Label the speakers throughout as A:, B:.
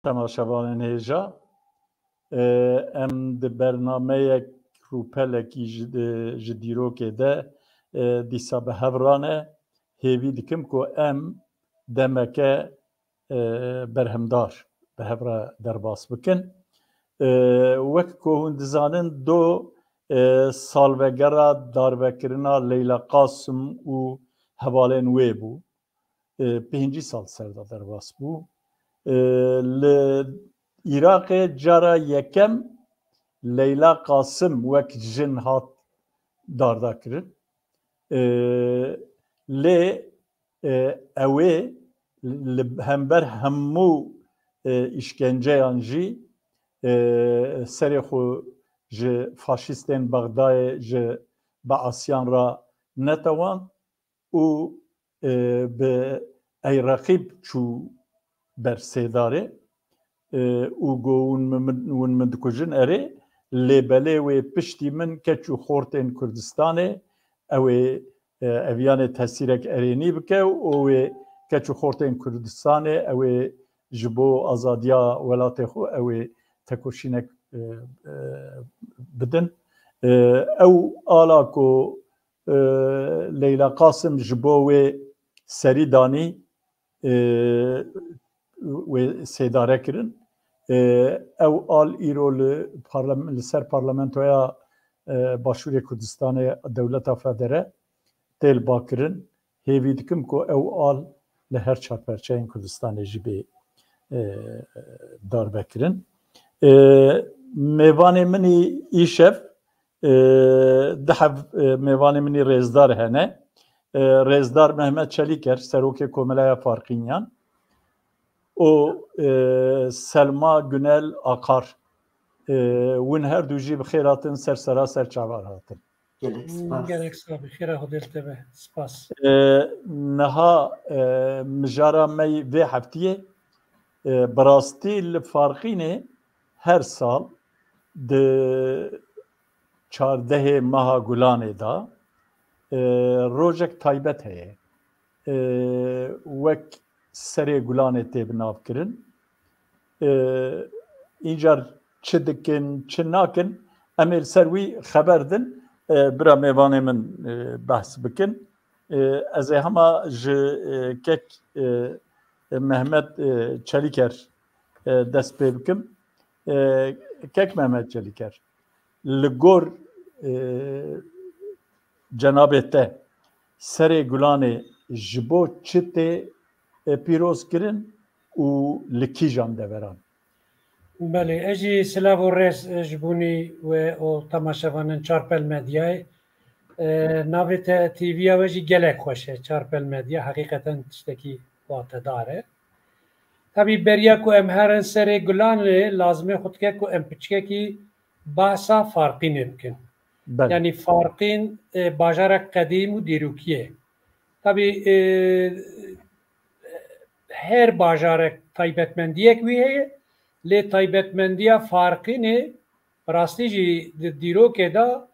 A: تماشاوان هیجا ام د برنامه روپلکی جدیروکه ده دیسا به هورانه هیوی دکم که ام دمکه برهمدار به هورا درباس بکن وقت که هندزانن دو سالوگرا داربکرنا لیلا قاسم و حوالین وی بو 5 سال سردا درباس بو لعراق جارا یکم لیلا قاسم وک جن هات داردا کرن لی اوی همبر همو işkence yanjı serixu ji faşistên Bexdayê ji Baasyan ra netawan û bi eyreqîb çû ber sêdarê û got hûn min dikujin erê lêbelê wê piştî min keç û xortên Kurdistanê ew ê eviyanê tesîrek erênî bike û wê keç û xortên Kurdistanê ew ê ji bo azadiya welatê xwe ew ê tekoşînek bidin ew ala ku Leyla Qasim ji bo wê serî danî wê sêdare kirin ew al îro li ser parlamentoya Başûrê Kurdistanê Dewleta Federe têl bakirin hêvî dikim ku ew al li her çarperçeyên Kurdistanê jî bê darbekirin mêvanê minî îşev dihev mêvanê minî rêzdar hene rêzdar Mehmet Çelîker serokê Komeleya Farqînyan û Selma Günel Akar hûn her du jî bi xêr hatin sersera serçavar hatin
B: gelek spa bi xêr hodêl teve spas
A: niha mijara me vê heftiyê bi rastî li Farqînê her sal di 14 meha Gulanê da rojek taybet heye wek serê Gulanê tê binavkirin încar çi dikin çi nakin em ê li ser wî xeber din bira mêvanê min behs bikin ez ê hema ji kek Mehmet Çelîker dest pê bikim kek Mehmet Çelîker li gor cenabê te serê Gulanê ji bo çi tê pîroz kirin û li kîjan deveran
B: Belê ez jî silav û rêz ji bonî wê û temaşevanên Çarpel Medyayê navê te tîviya we jî gelek xweş e Çarpel Medya heqîqeten tiştekî watedar e Tabî beriya ku em herin serê Gulanê lazimê xwe dike ku em piçkekî bahsa Farqînê bikin yanî Farqîn bajarek qedîm û dîrokî ye tabî her bajarek taybetmendiyek wî heye lê taybetmendiya Farqînê rastî jî di dîrokê da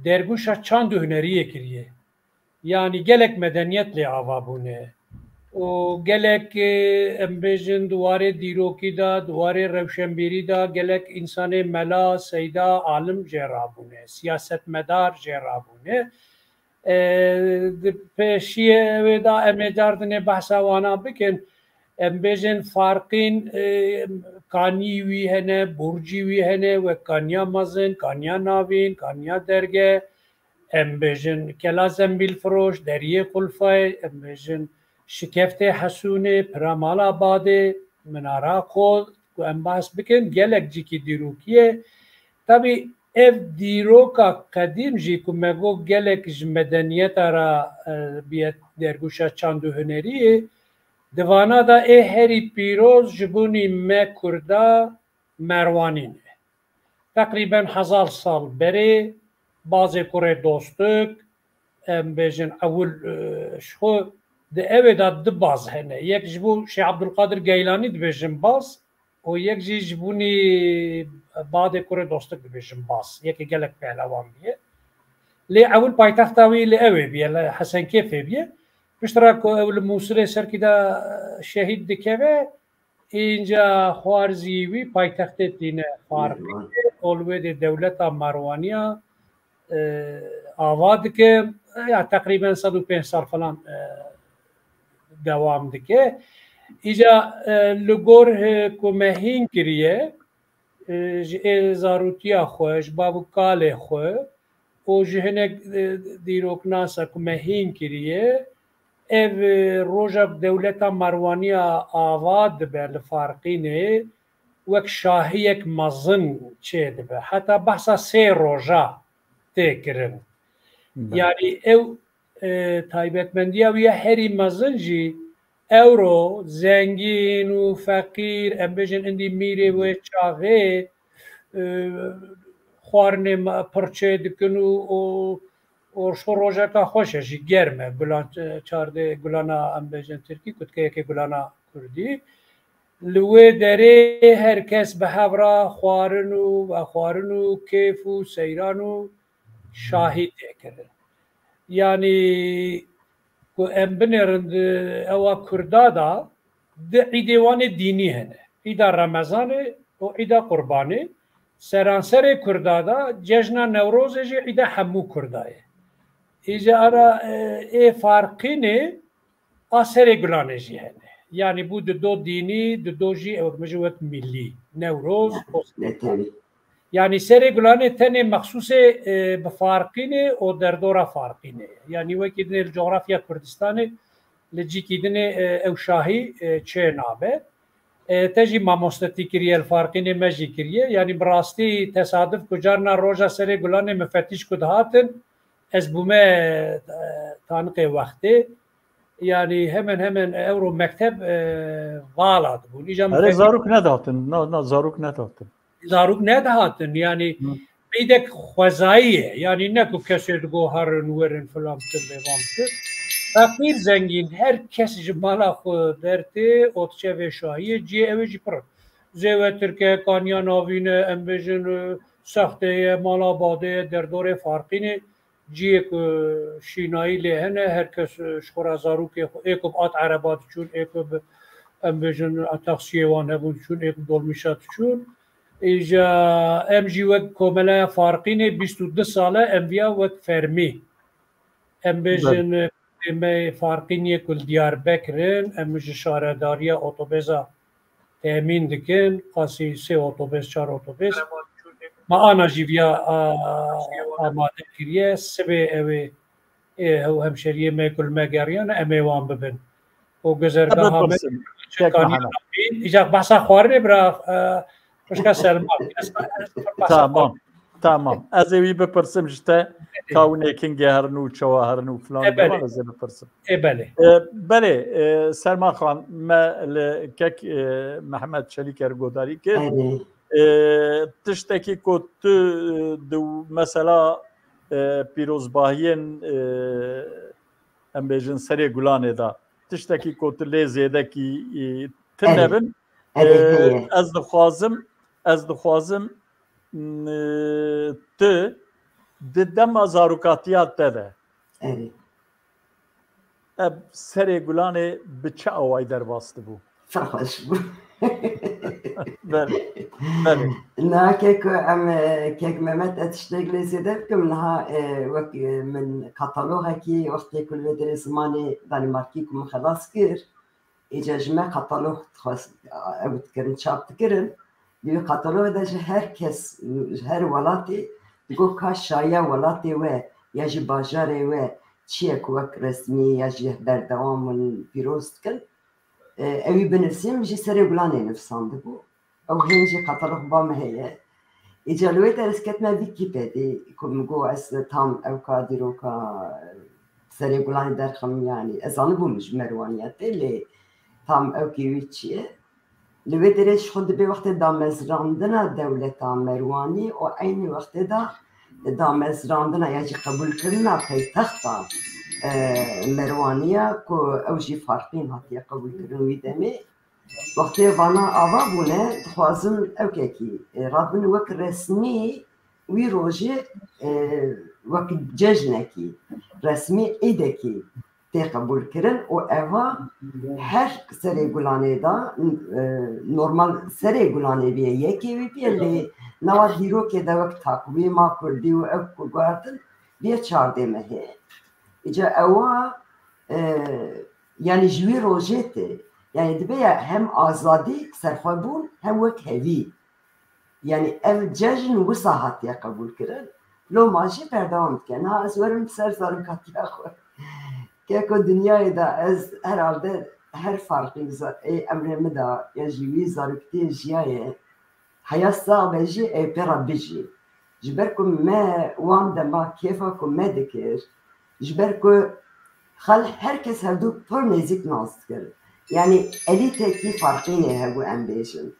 B: derbûşa çand û huneriyê kiriye yanî gelek medeniyet lê ava bûne û gelek em bêjin di warê dîrokî da di warê rewşenbîrî da gelek însanê mela seyda alim jê rabûne siyasetmedar jê rabûne di pêşiyê wê da em ê cardinê behsa wana bikin em bêjin Farqîn kanî wî hene borcî wî hene wek kaniya mezin kaniya navîn kaniya derge em bêjin kela zembîlfiroş deriyê Xulfayê em bêjin şikeftê Hesûnê Piramala Badê minara xwe ku em behs bikin gelek cîkî dîrokî ye tabî اف دیروکا قدیم جی که مگو گلک مدنیت را بیت درگوشا چاندو هنریه دوانا دا ای هری پیروز جبونی ما کردا مروانینه تقریبا 1000 سال بری bazı kure dostluk bejin ewl şo de ev da di baz hene yek ji bu Şeyh Abdülkadir Geylani dibêjin baz û yek jî ji bunî badê kure dostluk dibêjin baz yekê gelek pehlevan biye lê ewl paytexta wî li ew ê biye li Hesenkêfê biye piştira ku ew li Mûsilê serkî de şehîd dikeve اینجا خوارزی وی پایتخت دینه فارقی اولوی دولتا مروانیا آواد که تقریبا 105 سال فلان دوام دکه اینجا لگور که مهین کریه زاروتیا خوش بابو کاله خو و جهنگ دیروک ناسا که مهین کریه ev roja devleta Marwaniya avad dibe li farqînê wek şahiyek mezin çê dibe heta behsa sê roja tê kirin yanî ew taybetmendiya wî ya herî mezin jî ewro zengîn û feqîr em bêjin indî mîrê wê çaxê xwarinê pir çê dikin û orşo rojeka xweş e jî germ e gulan çardê gulana em bêjin Tirkî kutkeyekê gulana Kurdî li wê derê herkes bi hevra xwarin û kêf û seyran û şahî tê kirin yanî ku em binêrin di ewa Kurda da di îdê wanê dînî hene îda Remezanê û îda Qurbanê seranserê Kurda da cejna Newrozê jî îda hemû Kurda ye İca ara farqînê a serê gulanê jî hene yanî bû di do dînî di do jî ew dijî wek millî Newroz yanî serê gulanê tenê mexsûsê bi farqînê û derdora farqînê yanî wekî dinê li coğrafya Kurdistanê li cîkî dinê ew şahî çê nabe te jî mamostetî kiriye li farqînê me jî kiriye yanî bi rastî tesadüf ku carna roja serê gulanê müfettîş ku dihatin ez bûme tanıqê wextê yanî hemen ew mekteb vala dibûn îja
A: zarok nedatin zarok nedatin
B: zarok nedahatin yanî pêdek xwezayî ye yanî ne ku kesê digo herin werin filan bikin lêvan bikin feqîr zengîn her kes ji mala xwe dertê otçevê şahiyê ciyê ew ê jî pir zêwe tirkiyekaniya navîne em bêjin sextê ye mala badê ye derdorê farqînê ciyek şînayî lê hene herkes ji xwe re zarokê êkû bi at ereba diçûn êkû bi em bêjin taksiyê wan hebûn diçûn êkû dolmîşa diçûn îja em jî wek komeleya farqînê 22 sal e em viya wek fermî em bêjin me farqîniyê ku li Diyarbekirîn em ji şaredariya otobêza temîn dikin qasî 3 otobês 4 otobês ma ana jî viya amade kiriye sibê ew ew hemşeriyê me ku li me geriyane em ê wan bibin û guzergeha me îja behsa xwarinê bira xwişka Selman
A: tamam ez ê wî bipirsim ji te kawinekîn geherin û çawa herin û filan ez ê bipirsim belê Selman Xan me li kek Mehmed Çelîk ergodarî kir tiştekî ku tu di mesela pîrozbahiyên em bêjin serê gulanê da tiştekî ku tu lê zêdekî tin nebin ez dixwazim tu di dema zarokatiya te de ev serê gulanê bi çi awayî derbas dibû
C: Na kek em kek Mehmet etiştek lê zêde bikim niha wek min katalogekî wextê ku li derê zimanê Danîmarkî ku min xelas kir îca ji me katalog ew dikirin çap dikirin Li katalogê de ji herkes her welatê digot ka şahiya welatê we ya ji bajarê we çi ye ku wek resmî ya ji berdewam min pîroz dikin ew ê binivîsim jî serê gulanê nivîsandibû ew hên jî katalog ba me heye إجالوي درس كتنا ويكيبيديا كم جو أس تام أو كاديرو كا سري قلاني درخم يعني أزاني بو مش مروانيات اللي تام أو كيويتشي لوي درس خود بوقت دامزراندنا دولة مرواني وأين وقت دامزراندنا يعني قبول كلنا في تختا مروانية كو أوجي فارقين هاتي قبول كلنا ويدمي وقتی وانا آوا بونه خوازم اوکی کی رابن وک رسمی وی روزی وک جشنه کی رسمی ایده کی تقبل کردن و اوا هر سری گلانه دا نورمال سری گلانه بیه یکی وی بیه لی نوا دیرو که دا وک تاکوی ما کردی و او کردن بیه چارده مهه ایجا اوا yani جوی روزی ته yani dibeye hem azadi serxwebûn hem wek hevî yani ev cejn wisa hatiye qebûl kirin lo majî berdewam dikin ha ez werim ser zarokatiya xwe keko dinyayê de ez herhalde her farqî emrê min da ya jî wî zarokatiyê jiyayê heya saxbe jî ê pêra bijî ji ber ku me wan dema kêfa ku me dikir ji ber ku herkes hevdû pir nêzik nas dikir yani elîtekî farqînê hebû em bêjin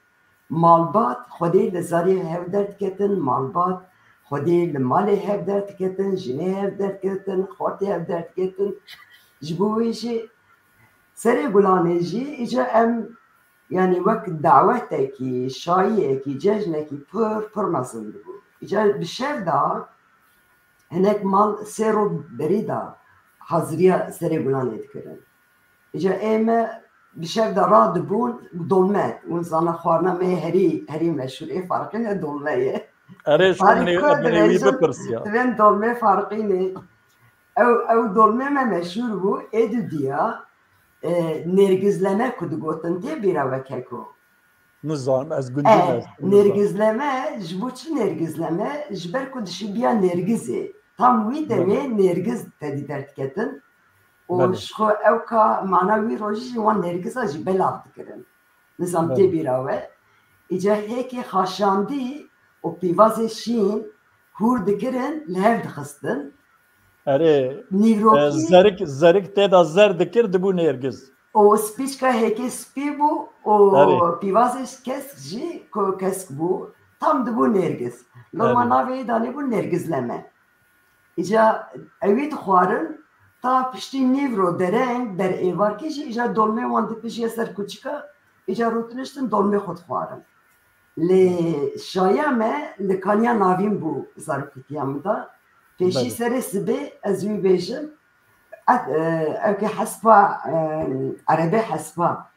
C: malbat xwedê li zarî hev derdiketin malbat xwedê li malê hev derdiketin jinê hev derdiketin xwartê hev derdiketin ji bo wê jî serê gulanê jî îca em yani wek dawetekî şayiyekî cejnekî pir mezin dibû îca bi şev da hinek mal sê roj berî da haziriya serê gulanê dikirin îca ême bi şev de radibûn dolme û zana xwarina me herî meşhûr ê farqîne dolme ye
A: erê min wî bipirsiya
C: divên dolme farqînê ew dolme me meşhûr bû ê diya nêrgizleme ku digotin tê bîra vekeko
A: nizanim ez gundî
C: nêrgizleme ji bo çi nêrgizleme ji ber ku dişibiya nêrgizê tam wî demê nêrgiz tedî derdiketin û ji xwe ew ka mana wî rojî jî wan nêrgiza jî belav dikirin nizam tê bîra we îca hêkê xaşandî û pîvazê şîn hûr dikirin li hev dixistin
A: erê zerik tê da zer dikir dibû nêrgiz
C: û spîçka hêkê spî bû û pîvazê kesk jî ku kesk bû tam dibû nêrgiz norma navê danîbû nêrgizleme îca ew dixwarin ta piştî nîvro dereng derêvarkê jî îca dolmê wan dipêjiye ser kûçika îca rûtiniştin dolmê xwe dixwarin lê şaya me li kaniya navîn bû zaroketiya min da pêşî serê sibê ez wî bêjim evkê hespa erebê hespa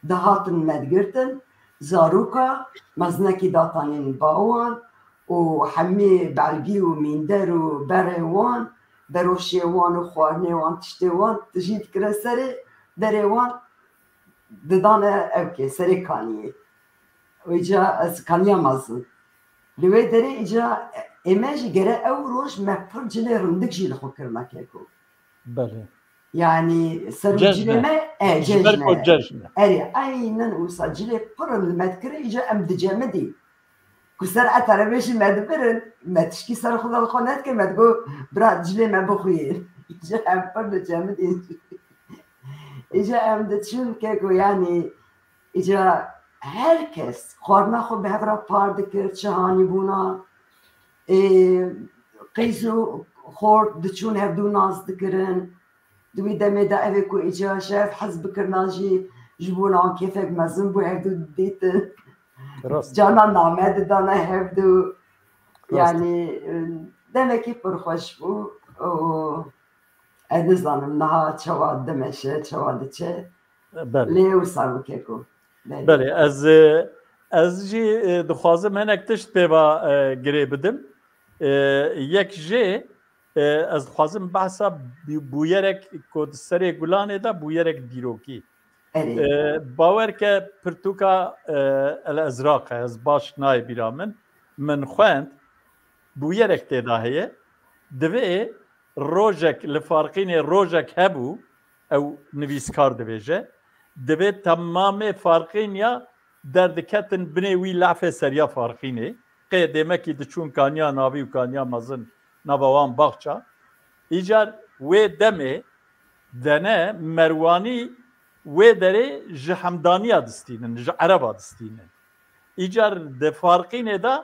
C: dihatin medgirtin zaroka mezinekî datanên bawan û hemî belgî û mînder û berê wan beroşê wan û xwarinê wan tiştê wan dijî dikire serê derê wan didane evkê serê kaniyê îca ez kaniya mezin li wê derê îca ême jî gere ew roj me pir cilê rindik jî li xwe kirine keko
A: belê
C: yani serocilê me
A: cejne
C: erê aynen wisa cilê pir li me dikire îca em dicemidî ku ser eterebê jî me dibirin me tişkî ser xwe li xwe nedike me digo bira cilê me bixuyên îca em pir dicemidîn îca em diçin keko yani îca herkes xwarina xwe bi hevra par dikir cihanîbûna qîz û xor diçûn hevdû nas dikirin di wî demê de ev ê ku îca şev hez bikirina jî ji bo nan kêfek mezin bû hevdû didîtin cana name didane hevdû yani demekî pir xweş bû û ez nizanim niha çawa dimeşe çawa diçe lê wisa bikeko
A: belê ez jî dixwazim hinek tişt pêva girê bidim yek jê ez dixwazim behsa bûyerek ku di serê gulanê de bûyerek dîrokî bawer ke pirtûka El Ezraq ez baş nayê bîra min xwend bûyerek tê de heye divê rojek li farqînê rojek hebû ew nivîskar dibêje divê temamê farqîn ya derdiketin binê wî lefê seriya farqînê قێدێمەکی دچوون کانیا ناوی و کانیا مەزن نەبەوان باخچە ئیجار وێ دەمێ دەنە مەروانی وێ دەرێ ji hemdaniya distînin ji ereba distînin îcar di farqînê de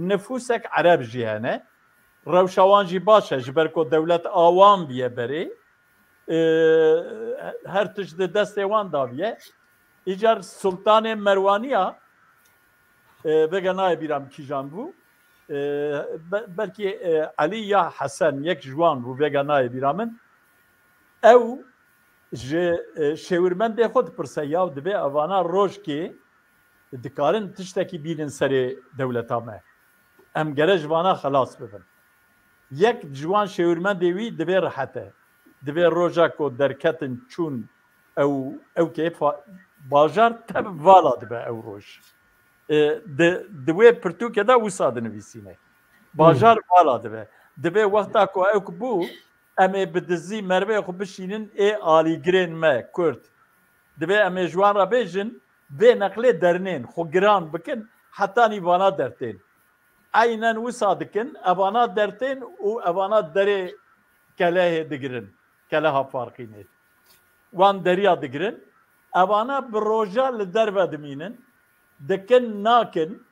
A: nifûsek ereb jî hene rewşawan jî baş e ji ber ku dewlet awan biye berê her tişt di destê wan daviye îcar Sultanê Merwaniya veganayê bîram kîjan bû belkî Elî ya Hesen yek ji wan bû veganayê bîra min ew ji şêwirmendê xwe dipirse yaw dibe evana rojkê dikarin tiştekî bînin serê dewleta me em gere ji vana xelas bibin yek ji wan şêwirmendê wî dibe rihete dibe roja ku derketin çûn ew kê bajar teb vala dibe ew roj di wê pirtûkê de wisa dinivîsîne bajar vala dibe wexta ku ew bû em ê bi dizî mervê xwe bişînin ê alîgirên me Kurd dibe em ê ji wan re bêjin vê neqlê dernên xwe giran bikin heta nîvana dertên aynen wisa dikin evana dertên û evana derê kelehê digirin keleha farqînê wan deriya digirin evana bi roja li derve dimînin dikin nakin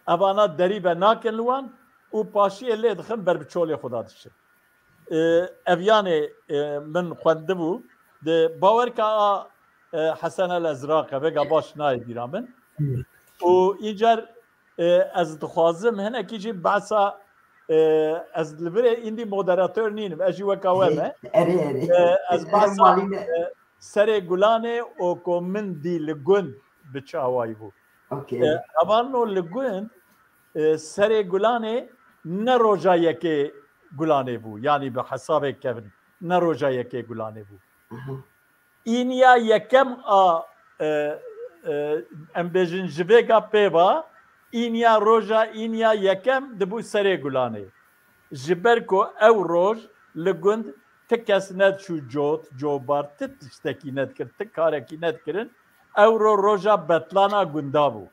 A: evana derî ve nakin li wan û paşiyê lê dixin ber bi çolê xwe da diçin evyanê min xwendibû di bawerka Hesen el Ezraqe vega baş nayê bîra min û îcar ez dixwazim hinekî jî behsa ez li virê îndî moderatör nînim ez jî weka we me ez behsa serê gulanê û ku min dî li gund bi çawayî bû evan o li gund serê gulanê ne roja yekê gulanê bû yanî bi hesabê kevin ne roja yekê gulanê bû îniya yekem a em bêjin ji vêga pêva îniya roja îniya yekem dibû serê gulanê ji ber ku ew roj li gund ti kes nedçû cot cobar ti tiştekî nedkir ti karekî nedkirin ew roja betlana gunda bû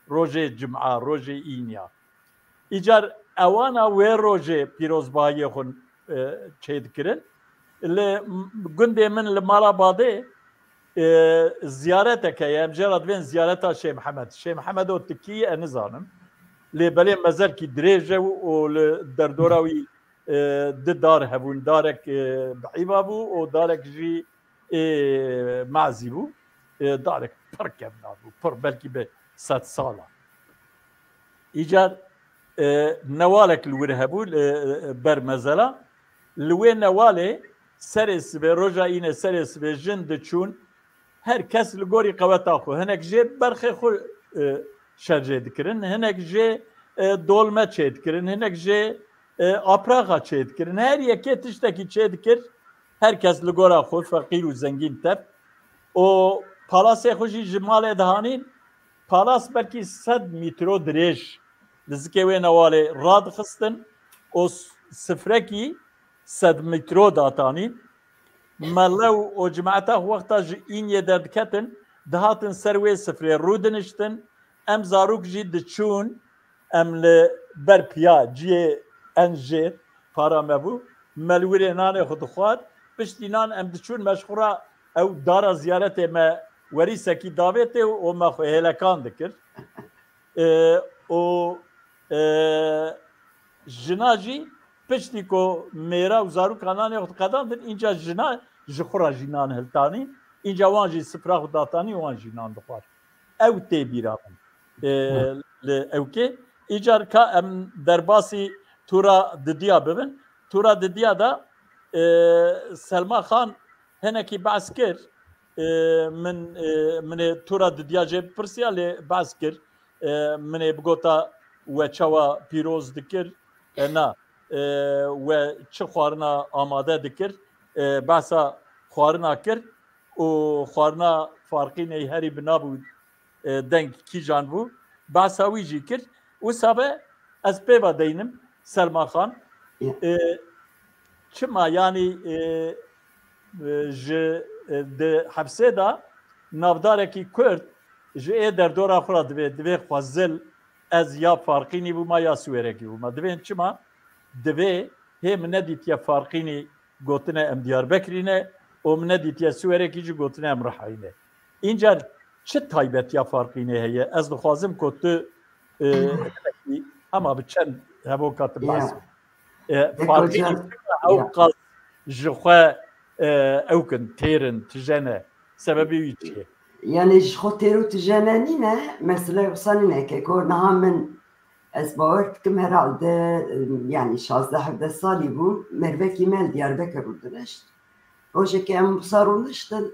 A: rojê cim'a rojê îniya îcar ewana wê rojê pîrozbayiyê xwe çê dikirin li gundê min li mala badê ziyareteke ye em jê re divên ziyareta Şêh Mihemed Şêh Mihemed o tikî e nizanim lê belê mezerkî dirêj e û li derdora wî di dar hebûn darek bihîva bû û darek jî mazî bû darek pir kevna bû pir belkî bi 100 sala îcar newalek li wir hebû ber mezela li wê newalê serê sibê roja îne serê sibê jin diçûn her kes li gorî qeweta xwe hinek jê berxê xwe şercê dikirin hinek jê dolme çê dikirin hinek jê apraxa çê dikirin her yekê tiştekî çê dikir herkes li gora xwe feqîr û zengîn tep û palasê xwe jî ji malê dihanîn palas belkî 100 mîtro dirêj li zikê wê newalê radixistin û sifrekî 100 mîtro datanîn melew û cemaeta wexta ji înyê derdiketin dihatin ser wê sifrê rû diniştin em zarok jî diçûn em li ber piya ciyê en jêr para me bû melwirê nanê xwe dixwar piştî nan em diçûn meşxura ew dara ziyaretê me werîsekî davêtê û me xwe hêlekan dikir û jina jî piştî ku mêra û zaroka nanê xwe diqedandin înca jina ji xwe re jî nan hiltanîn înca wan jî sifra xwe datanî wan jî nan dixwar ew tê bîra min li ewkê îcar ka em derbasî tura didiya bibin tura didiya da Selma Xan hinekî behs kir minê tura didiya jê pirsiya lê behs kir minê bigota we çawa pîroz dikir na we çi xwarina amade dikir behsa xwarina kir û xwarina farqînê herî binabû deng kîjan bû behsa wî jî kir wisa be ez pêva deynim Selma Xan çima yanî ji di hepsê da navdarekî Kurd ji ê derdora xwe re divê xwe zil ez ya farqînî bûma ya Swêrekî bûma. Divên çima divê hê min nedîtiye farqînî gotine em Diyarbekirî ne û min nedîtiye Swêrekî jî gotine em Rihayî ne. Încer çi taybetiya farqînê heye? Ez dixwazim ku tu ama bi çend hevokatî bas. Farqînî ew qas ji xwe ew kin têrin tijene sebebî wî çi ye?
C: Yani ji xwe têr û tijene nîne mesela sanîneke ku niha min ez bawer dikim herhalde yani 16-17 salî bû mervekî me li Diyarbekir rûdinişt. Rojekê em wisa rûniştin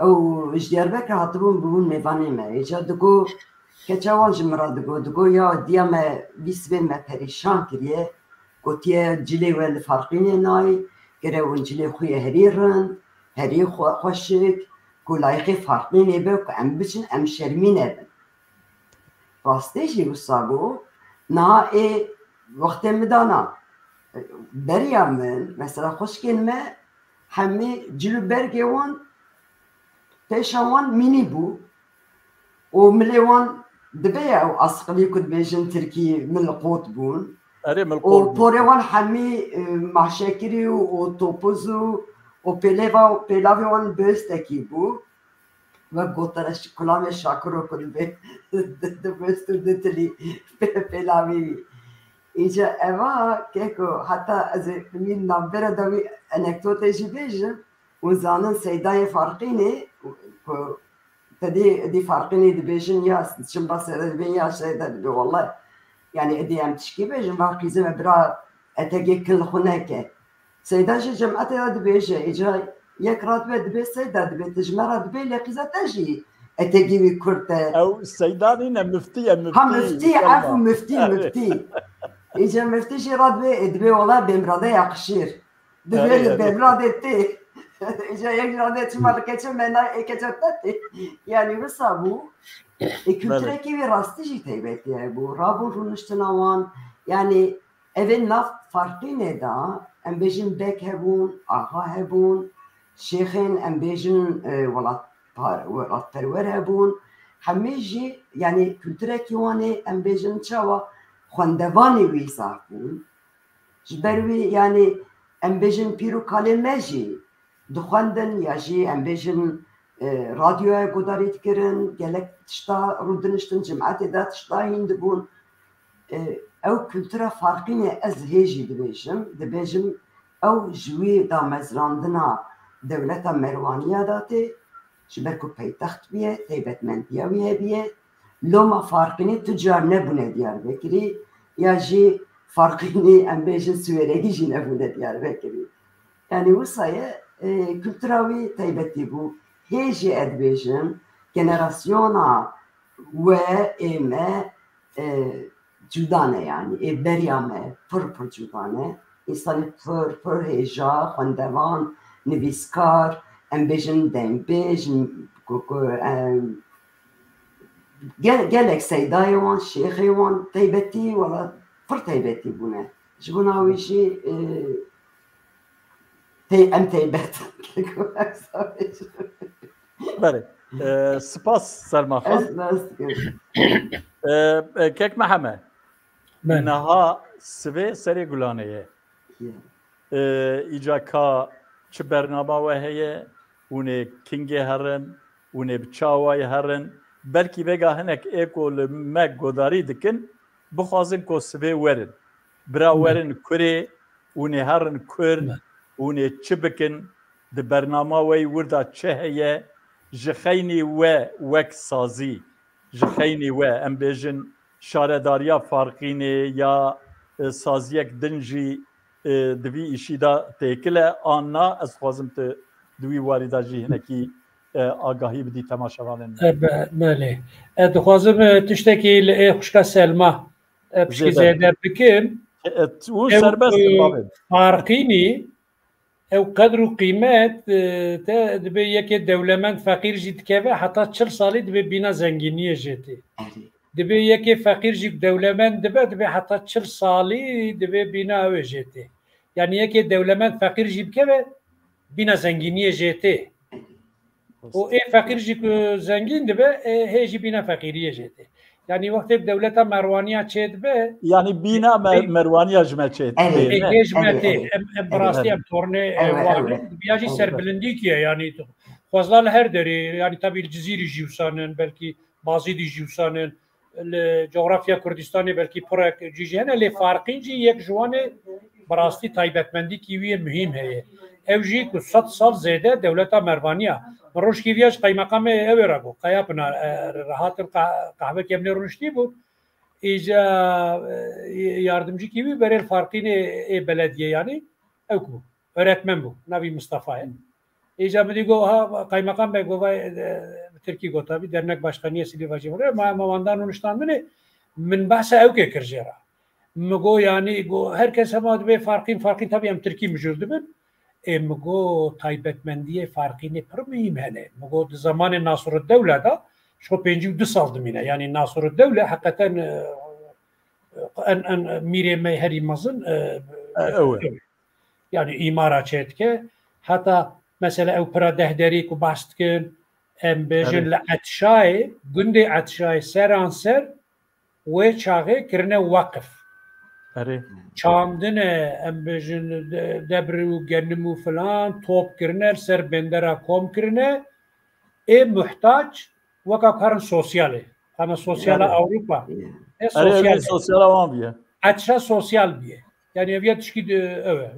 C: ew ji Diyarbekir hatibûn bûbûn mêvanê me. Îca digo keça wan ji min re digo ya diya me vî sibê me perîşan kiriye gotiye cilê we li Farqînê nayê gere hûn cilê xwe yê herî rind herî xweşik ku layıqê Farqînê be ku em biçin em şermîne bin. Rastî jî wisa bû niha wextê min dana beriya min mesela xweşikên me hemî cil û bergê wan pêşa wan mînî bû û milê wan dibe ya ew asqilî ku dibêjin Tirkî milqot bûn û porê wan hemî mahşekirî û topuz û pêlavê wan bihîstekî bû ve gotara kulamê şakiro ku dibihîst û ditilî pêlavê wî. Îca eva keko heta ez ê min navbera de wî anekdotê jî bêjim û zanin Seydayê Farqînê ku tedî Farqînê dibêjin ya çim basê de dibên ya Seyda dibe wallahi yani edî em tişkî bêjin va qîzê me bira etekê kin li xwe neke. Seyda jî cem'etê de dibêje îca yek rat ve dibe Seyda dibe tu ji me re dibe lê qîza te jî etekî wî Kurd e.
A: Ew Seyda nîne müftî
C: Ha müftî ev müftî. İyice müftî jî re dibe wallahi bêmrade yakışır. Dibe li bêmradê tê. İyice yek radê çima li keçe me keçe te tê. Yani wisa bû kültûrekî wî rastî jî taybetî hebû. Rabûn rûniştina wan yani evên nav Farqînê de em bêjin bek hebûn, axa hebûn, şêxên em bêjin welatperwer hebûn. Hemî jî yani kültûrekî wan ê em bêjin çawa xwendevanê wî zaf bûn. Ji ber wî yani em bêjin pîr û kalê me jî dixwendin ya jî em bêjin radyoya gudarî dikirin gelek tişta rûdiniştin cem'etê de tişta hîn dibûn. Ew kültûra Farqînê ez hê jî dibêjim ew ji wî damezrandina dewleta Merwaniya da tê ji ber ku peytext bûye taybetmendiya wî hêbiye loma Farqînê tu car nebûne Diyarbekirî ya jî Farqînê em bêjin Swêrekî jî nebûne Diyarbekirî. Yani wisa ye kültûra wî taybetî bû. Hê jî ez dibêjim generasyona we ê me cuda ne yani beriya me pir cuda ne însanî pir hêja xwendevan nivîskar em bêjin dengbêj gelek Seydayê wan şêxê wan taybetî wala pir taybetî bûne. Ji bo navê jî em taybet.
A: Berê spas Selma Xan. Kek me heme niha sivê serê gulanê ye. Îca ka çi bernama we heye hûn ê kingê herin hûn ê bi çawayê herin belkî vega hinek ê ku li me godarî dikin bixwazin ku sivê werin bira werin Kurê hûn ê herin Kurd hûn ê çi bikin di bernama we wirda çi heye ji xeynî we wek sazî ji xeynî we em bêjin şaredariya Farqînê ya saziyek din jî di vî îşî da têkile anna ez dixwazim tu di wî warî da jî hinekî agahî bidî temaşevanên
B: belê ez dixwazim tiştekî li ê xuşka Selma piştî zêde bikim Farqînî ew qedr û qîmet te dibe yekê dewlemend feqîr jî dikeve heta 40 salî dibe bîna zengîniyê jê tê. Dibe yekê feqîr jî dewlemend dibe heta 40 salî dibe bîna ew jê tê. Yani yekê dewlemend feqîr jî bikeve bîna zengîniyê jê tê. û ê feqîr jî ku zengîn dibe hê jî bîna feqîriyê jê tê. يعني وقت دولة مروانية تشيد به
A: يعني بينا مروانية جمعتشيت
B: جمعتي براستي ام تورني وان بياجي سربلنديكيا يعني خوازلا لهر دري يعني تبي الجزيرة جيوسانن بلكي بازي دي جيوسانن الجغرافيا كردستاني بلكي برك جيجي هنا اللي فارقين جي يك جواني براستي تايبتمندي كيوية مهم هي او جي كو 100 سال زيادة دولة مروانية مروش كيفياش قاي مقام اوي راغو قيابنا راحات القهوة كيبني رونشتي بود إيجا yardımcı gibi berel farkını belediye yani oku öğretmen bu Nabi Mustafa'ya. İyice mi diyor ha kaymakam bey govay Türkiye go tabi dernek başkanı sili vacı var ama mamandan onuştandı ne min bahse evke kirjera. Mgo yani go herkes ama be farkın tabi hem Türkiye mücürdü ben. Mgo taybetmendiye farkını pır mühim hele. Mgo zamanı Nasruddevle'da şu 52 saldım yine. Yani Nasruddevle hakikaten ان میره می هری مزن يعني إمارة شتكه حتى مثلا أو برا دهدري كو باستكن ام بيجن لعتشاي جندي عتشاي سرانسر وشاغي كرنا وقف چاندنه ام بيجن دبرو جنمو فلان توب كرنا سر بندرا كوم كرنا اي محتاج وكا كارن سوسيالي انا سوسيال اوروبا
A: سوسيال اوان بيه
B: عتشا سوسيال بيه يعني ابيات تشكي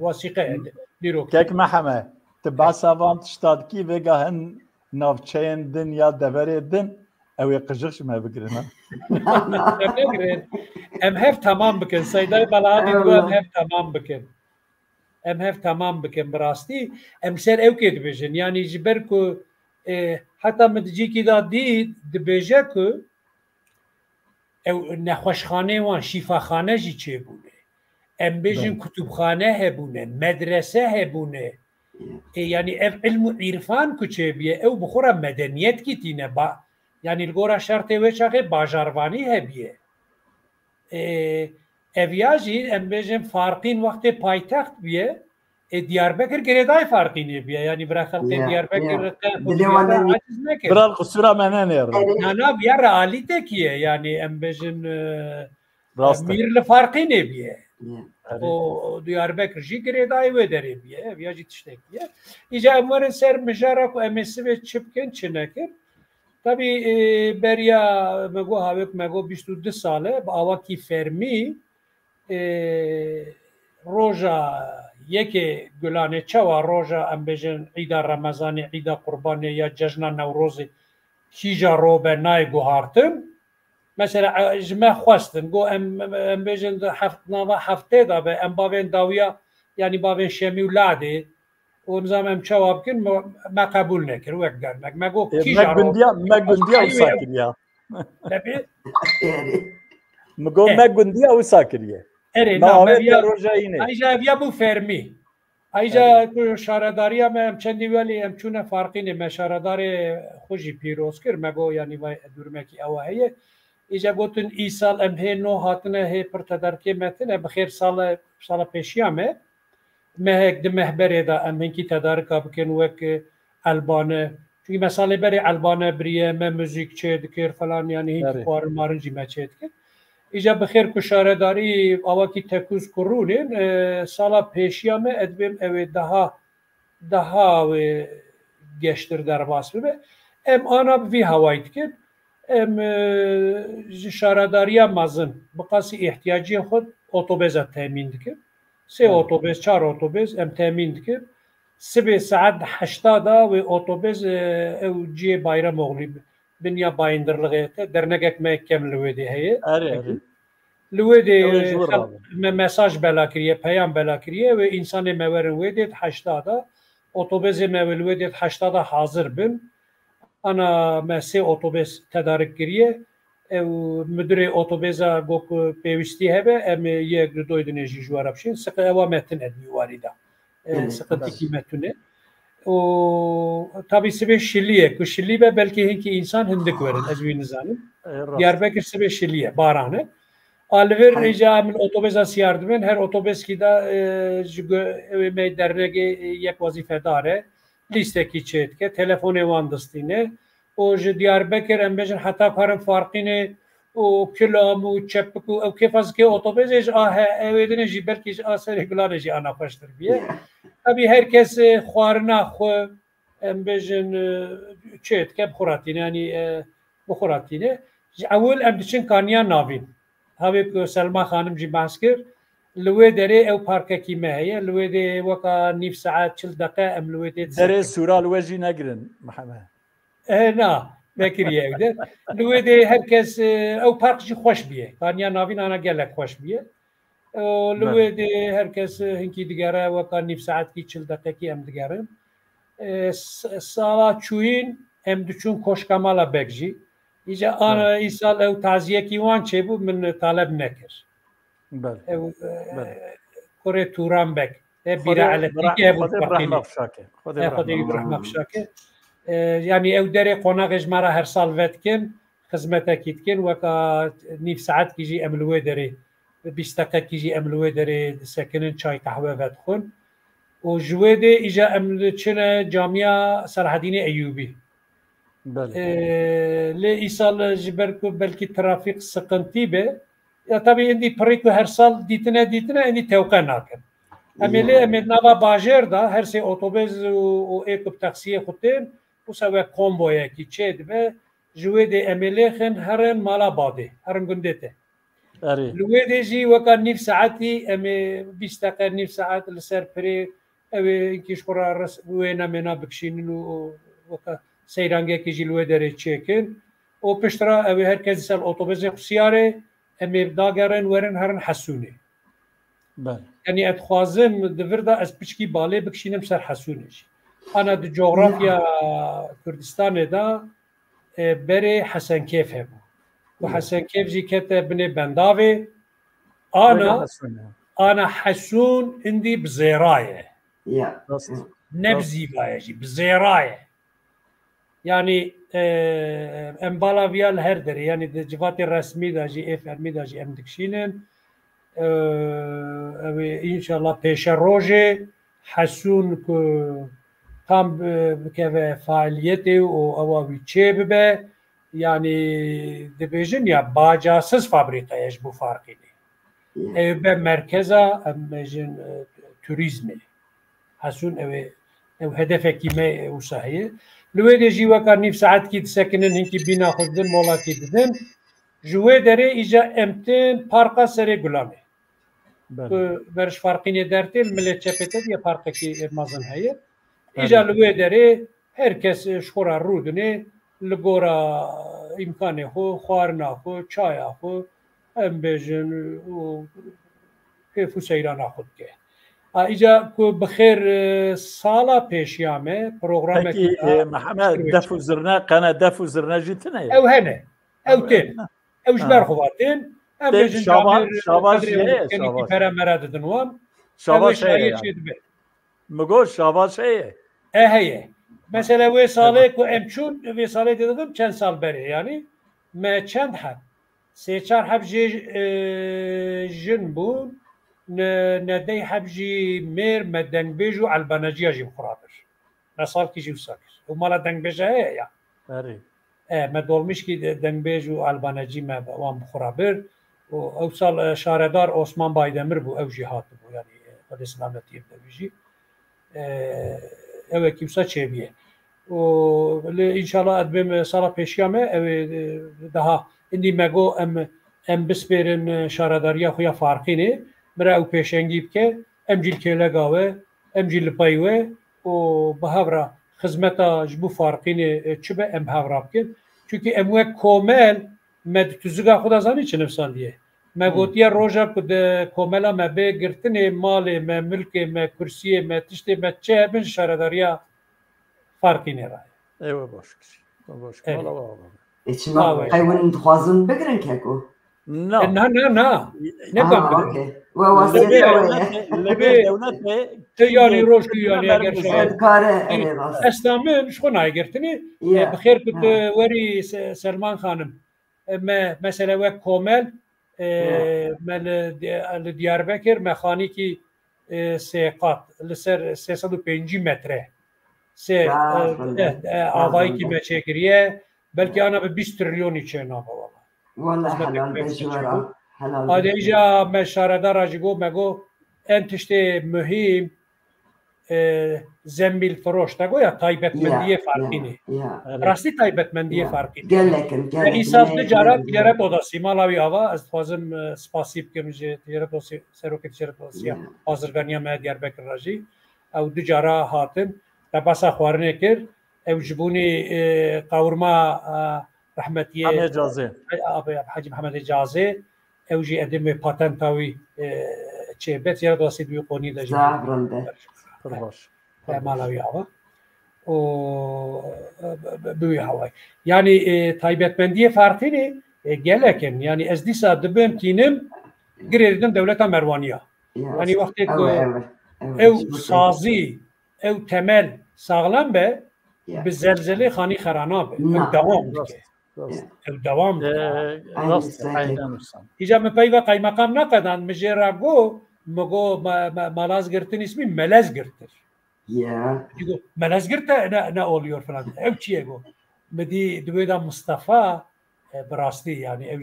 B: وثيقه ديرو
A: كيك محمد تبع سافان تشتاد كي فيغا هن نافچين دنيا دبري دن او يقجخش ما بقرنا
B: ام هف تمام بكن سيداي بلادي دو ام هف تمام بكن ام هف تمام بكن براستي ام سر او كيد بيجن يعني جبركو حتى متجيكي دا دي دبيجاكو او نخوشخانه وان شیفاخانه جی چه بونه ام بیجن کتبخانه هبونه مدرسه هبونه يعني علم عرفان كچه بيه او بخورا مدنيت كتينه با يعني الگورا شرط وچاقه باجارواني هبيه اویاجی ام بیجن فارقين وقت پایتخت بيه دياربكر گردای فارقيني بيه يعني برا خلق دياربكر عاجز نكر
A: برا القصورة منانير
B: انا بيا راليته كيه يعني ام بیجن مير لفارقيني بيه o Diyarbakır jî girêdayê wê derê bîye ya jî tiştek bîye îca em werin ser mijara ku em ê sivê çipkin çi nekir tabii beriya me got havek me got 22 sale bi awakî fermî roja yekê gulanê çawa roja em bêjin îda Remezanê îda Qurbanê ya cejna Newrozê kîja robe nayê guhartin مثلا جمع خواستن گو ام بیجن هفت نوا هفته دا به ام باین داویا یعنی باین شمی ولاده و نظام ام جواب کن ما قبول نکر وقت گرمک ما گو کی
A: مگندیا و ساکریه مگو مگندیا و ساکریه
B: اره نه ایجا بیا بو فرمی ایجا شارداری ام چندی ولی ام چونه فرقی نه شاردار خوشی پیروز کر مگو یعنی وای درمکی اوهیه ایجا گوتن ای سال ام هی نو هاتنه هی پر تدارکی متنه بخیر سال پیشیامه مهک ده مهبره دا ام هنکی تدارکا بکن وک البانه چونکه مثلا بری البانه بریه ما موزیک چه دکر فلان یعنی هنکی خوار مارنجی ما چه دکر ایجا بخیر کشاره داری آواکی تکوز کرونین سال پیشیامه ادبیم اوی daha گشتر در باس ببه ام آنا بی هوایی دکر ام شارداریا مازن بقاسی احتیاجی خود اتوبیز تامین دکر سه اتوبیز 4 اتوبیز ام تامین دکر 3 ساعت 80 دا و اتوبیز او جی bayram oğlu dünya bayındırlığı dernekek mehkem lüvedi heye lüvedi mesaj belakiriye peyam belakiriye ve insanı meverin vedet 80 da otobüs mevel vedet 80 da hazır bin ana mese otobüs tedarik kiriye ev müdüre otobüsa gok pevisti hebe em yek doydun eji juarapşin sıkı eva metin edmi varida sıkıntı metune o tabi sibe şilliye ku şilliye belki hinki insan hindik verin ezvi nizanim Diyarbakır sibe şilliye baranı alver ricamın otobüsa siyardımın her otobüs ki da me derrege yek vazife dare listeki çetke telefon evandastine o Diyarbakır embejin hatta karın farkını و کلام و چپک و او کفاز که اتوبوسش اویدن جی بلکیش آسر گلانه جی آنا پشتر بیه ابی هر کس خوارنا خو ام بجن چیت که بخوراتینه یعنی بخوراتینه اول ام دچن کانیا ناوین هاوی که سلما خانم جی بحث کرد لوی دره او پارکه کی ماهیه لوی ده وقا نیف ساعت 40 دقیقه ام لوی ده
A: دره سورال وجی نگرن محمد
B: نه نکریه اوده لوی ده هر کس او پارک جی خوش بیه کانیا ناوین آنا گلک خوش بیه لوی ده هر کس هنکی دیگره وقا نیف ساعت کی 40 دقیقه کی ام دیگرن سالا چوین ام دچون کوش کمالا بگجی ایجا آنا ایسال او تعزیه کی وان چه بود من طالب نکر
A: بله
B: کره توران بک بیره علتی که بود خودی برحمه بشاکه یعنی او داره قناقش مرا هر سال ود کن خدمت کیت کن وکا نیف ساعت کیجی املوه داره 20 دقیقه کیجی املوه داره سکنن چای قهوه ود خون و جوه ده ایجا املوه چنه جامعه سرحدین ایوبی لی ایسال جبرکو بلکی ترافیق سقنتی به یا طبعا اندی پریکو هر سال دیتنه اندی توقع ناکن امیلی امید نوا باجر دا هر سی اتوبوس و ایکوب تاکسی خودتین و سوی کومبویا کی چه ده جوه ده امیلی خن هرن مالا باده هرن گنده ته لوی ده جی وکا نیف ساعتی امی 20 دقیقه نیف ساعت لسر پری اوی کیش خورا رس وینا منا بکشینن و وکا سیرانگه کی جلوه داره چکن و پشترا اوی هر کسی سال اتوبوس خسیاره امی داگرن ورن هرن حسونه یعنی اتخوازم دوردا از پچکی باله بکشینم سر حسونش انا د جغرافیا کردستان دا بری حسن کیف هم و حسن کیف جی کته بنی بنداوی انا حسون اندی بزیرایه نبزی بایجی بزیرایه يعني امبالا فيال هردر يعني جفات الرسمي دا جي اف ارمي دا جي ام دكشينن ان شاء الله بيش الروجي حسون كو تام بكيف فعاليته او ويتشي ببه يعني دبيجن يا باجاسس فابريقا يجبو فارقيني بمركزة امجن توريزمي حسون او هدفك كيما وصحيه لوی دیجی وکر نیف ساعت کی سکنن هنگی بینا خودن مولا کی بدن جوه داره ایجا امتن پارکا سری گلامه برش فرقینی درتیل ملت چپته یا پارکا کی مازن هیه ایجا لوی داره هر کس شخورا رودنه لگورا امکانه خو خوارنا خو چایا خو ام بیجن و کیفو سیرانا خود که ایجا کو بخیر سالا پیشیامه پروگرام
A: محمد دفو زرنا قنا دفو زرنا جتنا
B: او هنه او تن او جبر خواتين ام
A: شاباش
B: كان في مراد دنوام
A: شاباش مگو شاباش
B: هي مثلا وي سالك وامشون وي سالك dedim چند سال بره يعني ما چند حب سه چهار حب جن بون ندي حبجي مير مدن بيجو على البناجيه جيب خرابر نصال كي جيب ساكر ومالا دنگ بيجا هي يا ما دولمش كي دنگ بيجو على البناجي ما وام خرابر واوصل شاردار عثمان بايدمر بو او جهات بو يعني قد اسلامتي بيجي او كيمسا چيبيه و ان شاء الله ادبم صلاه بيشيامه daha اندي ماگو ام بسپرن شارداريا خويا فارقينه مرا او پیشنگی بکه ام جیل کلگاوه ام جیل پایوه و بهورا خدمتا جبو فارقین چبه ام بهورا بکن چونکه اموه کومل مد تزگا خدا زانی چه نفسان دیه ما گوتیا روژا کد کوملا ما به گرتن مال ما ملک ما کرسی ما تشت ما چه بن شارداریا فارقین رای
A: ایوه باش مالا
C: اچما قیون خوازن بگرن که کو
B: نه
C: اوكي وواسطه
B: تياري روش يعني اگر شاید
C: کار
B: اسلام شخون اگرتنی بخیر کت وری سلمان خانم مثلا وک کومل من دیاربکر مخانیکی سیقات لسر 350 متره سه آوایی کی مچکریه بلکه آنا به 20 تریلیونی چه نابا
C: والله
B: خزمەتێک
C: حلال
B: پێ
C: بجوارا
B: بوو.
C: حلال
B: ئادەیجا مە شارەداڕاژی گۆ مەگۆ ئەم تشتێ مهم زەمبیل فرۆشتە گۆ یا تایبەتمەندیە فارقینێ ڕاستی تایبەتمەندیە فارقی ئیساف جارات لێرە تۆدا سیماڵاوی ئاوا ئەس دخوازم سپاسی بکەم لێرە سەرۆکێت شێرەسیە ئازرگانیا مە دیاربەکر ڕژی ئەو دو جارا هاتن لە باسا خواردنێ کرد ئەو ji بوونی قاورما رحمەتیە حەجی محەممەد جازێ ئەو ژی ئەدمێ پاتەنتاوی چێبێت یە دۆسی دوی قۆنی دەژ ماڵاوی ئاوە بوی هەوای ینی تایبەتمەندیە فارقینێ گەلەکەن ینی ئەس دیسا دەبێن تینم گرێدن دەولەتە مەروانیا ینی وەختێک ئەو سازی ئەو تەمەل ساغلام بە bi zelzelê xanî xerana be ew dewam dike ew dewam îca min peyva qaymeqam neqedan min jê re got min got malazgirtin îsmî melezgirtir melezgirte ne oluyor falan ew çi ye got min dî divê de Mustafa bi rastî yanî ew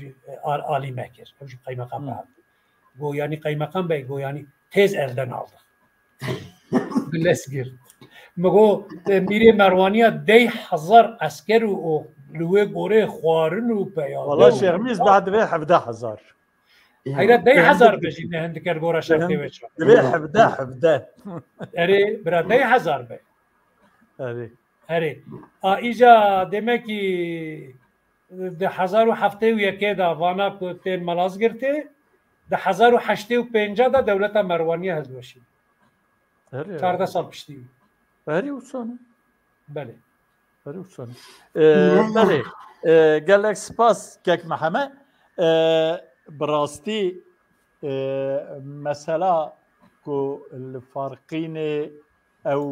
B: alî me kir ew jî qaymeqam be got yanî qaymeqam bey got yanî têz elden aldık bilezgirt مگو میره مروانیا 10,000 عسكر و لوی گوره خوارن و پیاده
A: والله شرمیز بعد به 17,000
B: هيدا 10,000 بجي هند كر گوره شرطي وچ
A: به 17
B: اري برا 10,000 به اري ايجا demek ki de 1071 da vana کوتن ملاز گرته de 1085 da devlet مروانیا هزوشی 14 سال پشتی
A: هەری وچۆنە
B: بەێ
A: هەری وچۆنە بەێ گەلێک سپاس کەک مەحەمە بڕاستی مەسەلا کو فارقینێ ئەو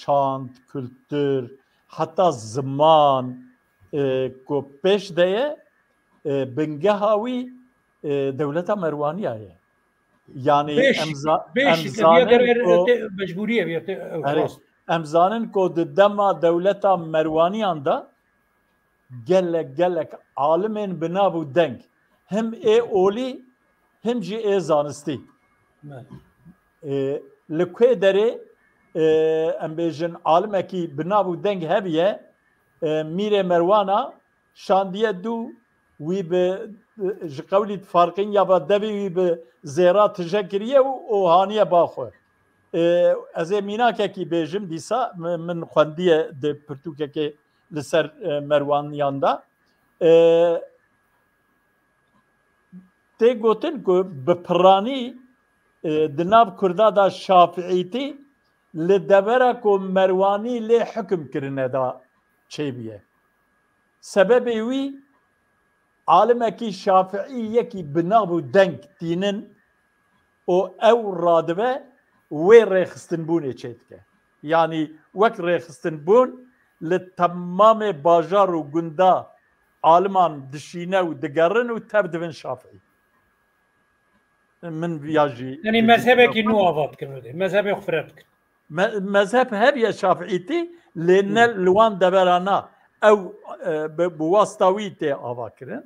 A: چاند کولتور حتا زمان کو پێش دەیە بنگەهاوی دەولەتە مەروانیایە yani emzanin ku di dema dewleta Merwaniyan da gelek alimên binavû deng him ê olî him jî ê zanistî li kwê derê em bêjin alimekî binavû deng hebiye Mîrê Merwana şandiye dû wî bi ji qewlî farqîn ya devê wî bi zêra tije kiriye û o haniye baxwe ez ê mînakekî bêjim dîsa min xwendiye di pirtûkekê li ser Merwaniyan da tê gotin ku bi piranî di nav Kurda da Şafiîtî li devera ku Merwanî lê hikm kirine da çêbiye sebebê wî alimekî Şafiî yekî binavû deng tînin û ew radibe wê rêxistinbûnê çê dike yanî wek rêxistinbûn li temamê bajar û gunda aliman dişîne û digerin û tev dibin Şafiî min ya jî
B: yanî mezhebekî nû ava dikin mezhebê xwe fireb dikin
A: mezheb hebiye Şafiîtî lê ne li wan deverana ew bi wasta wî tê ava kirin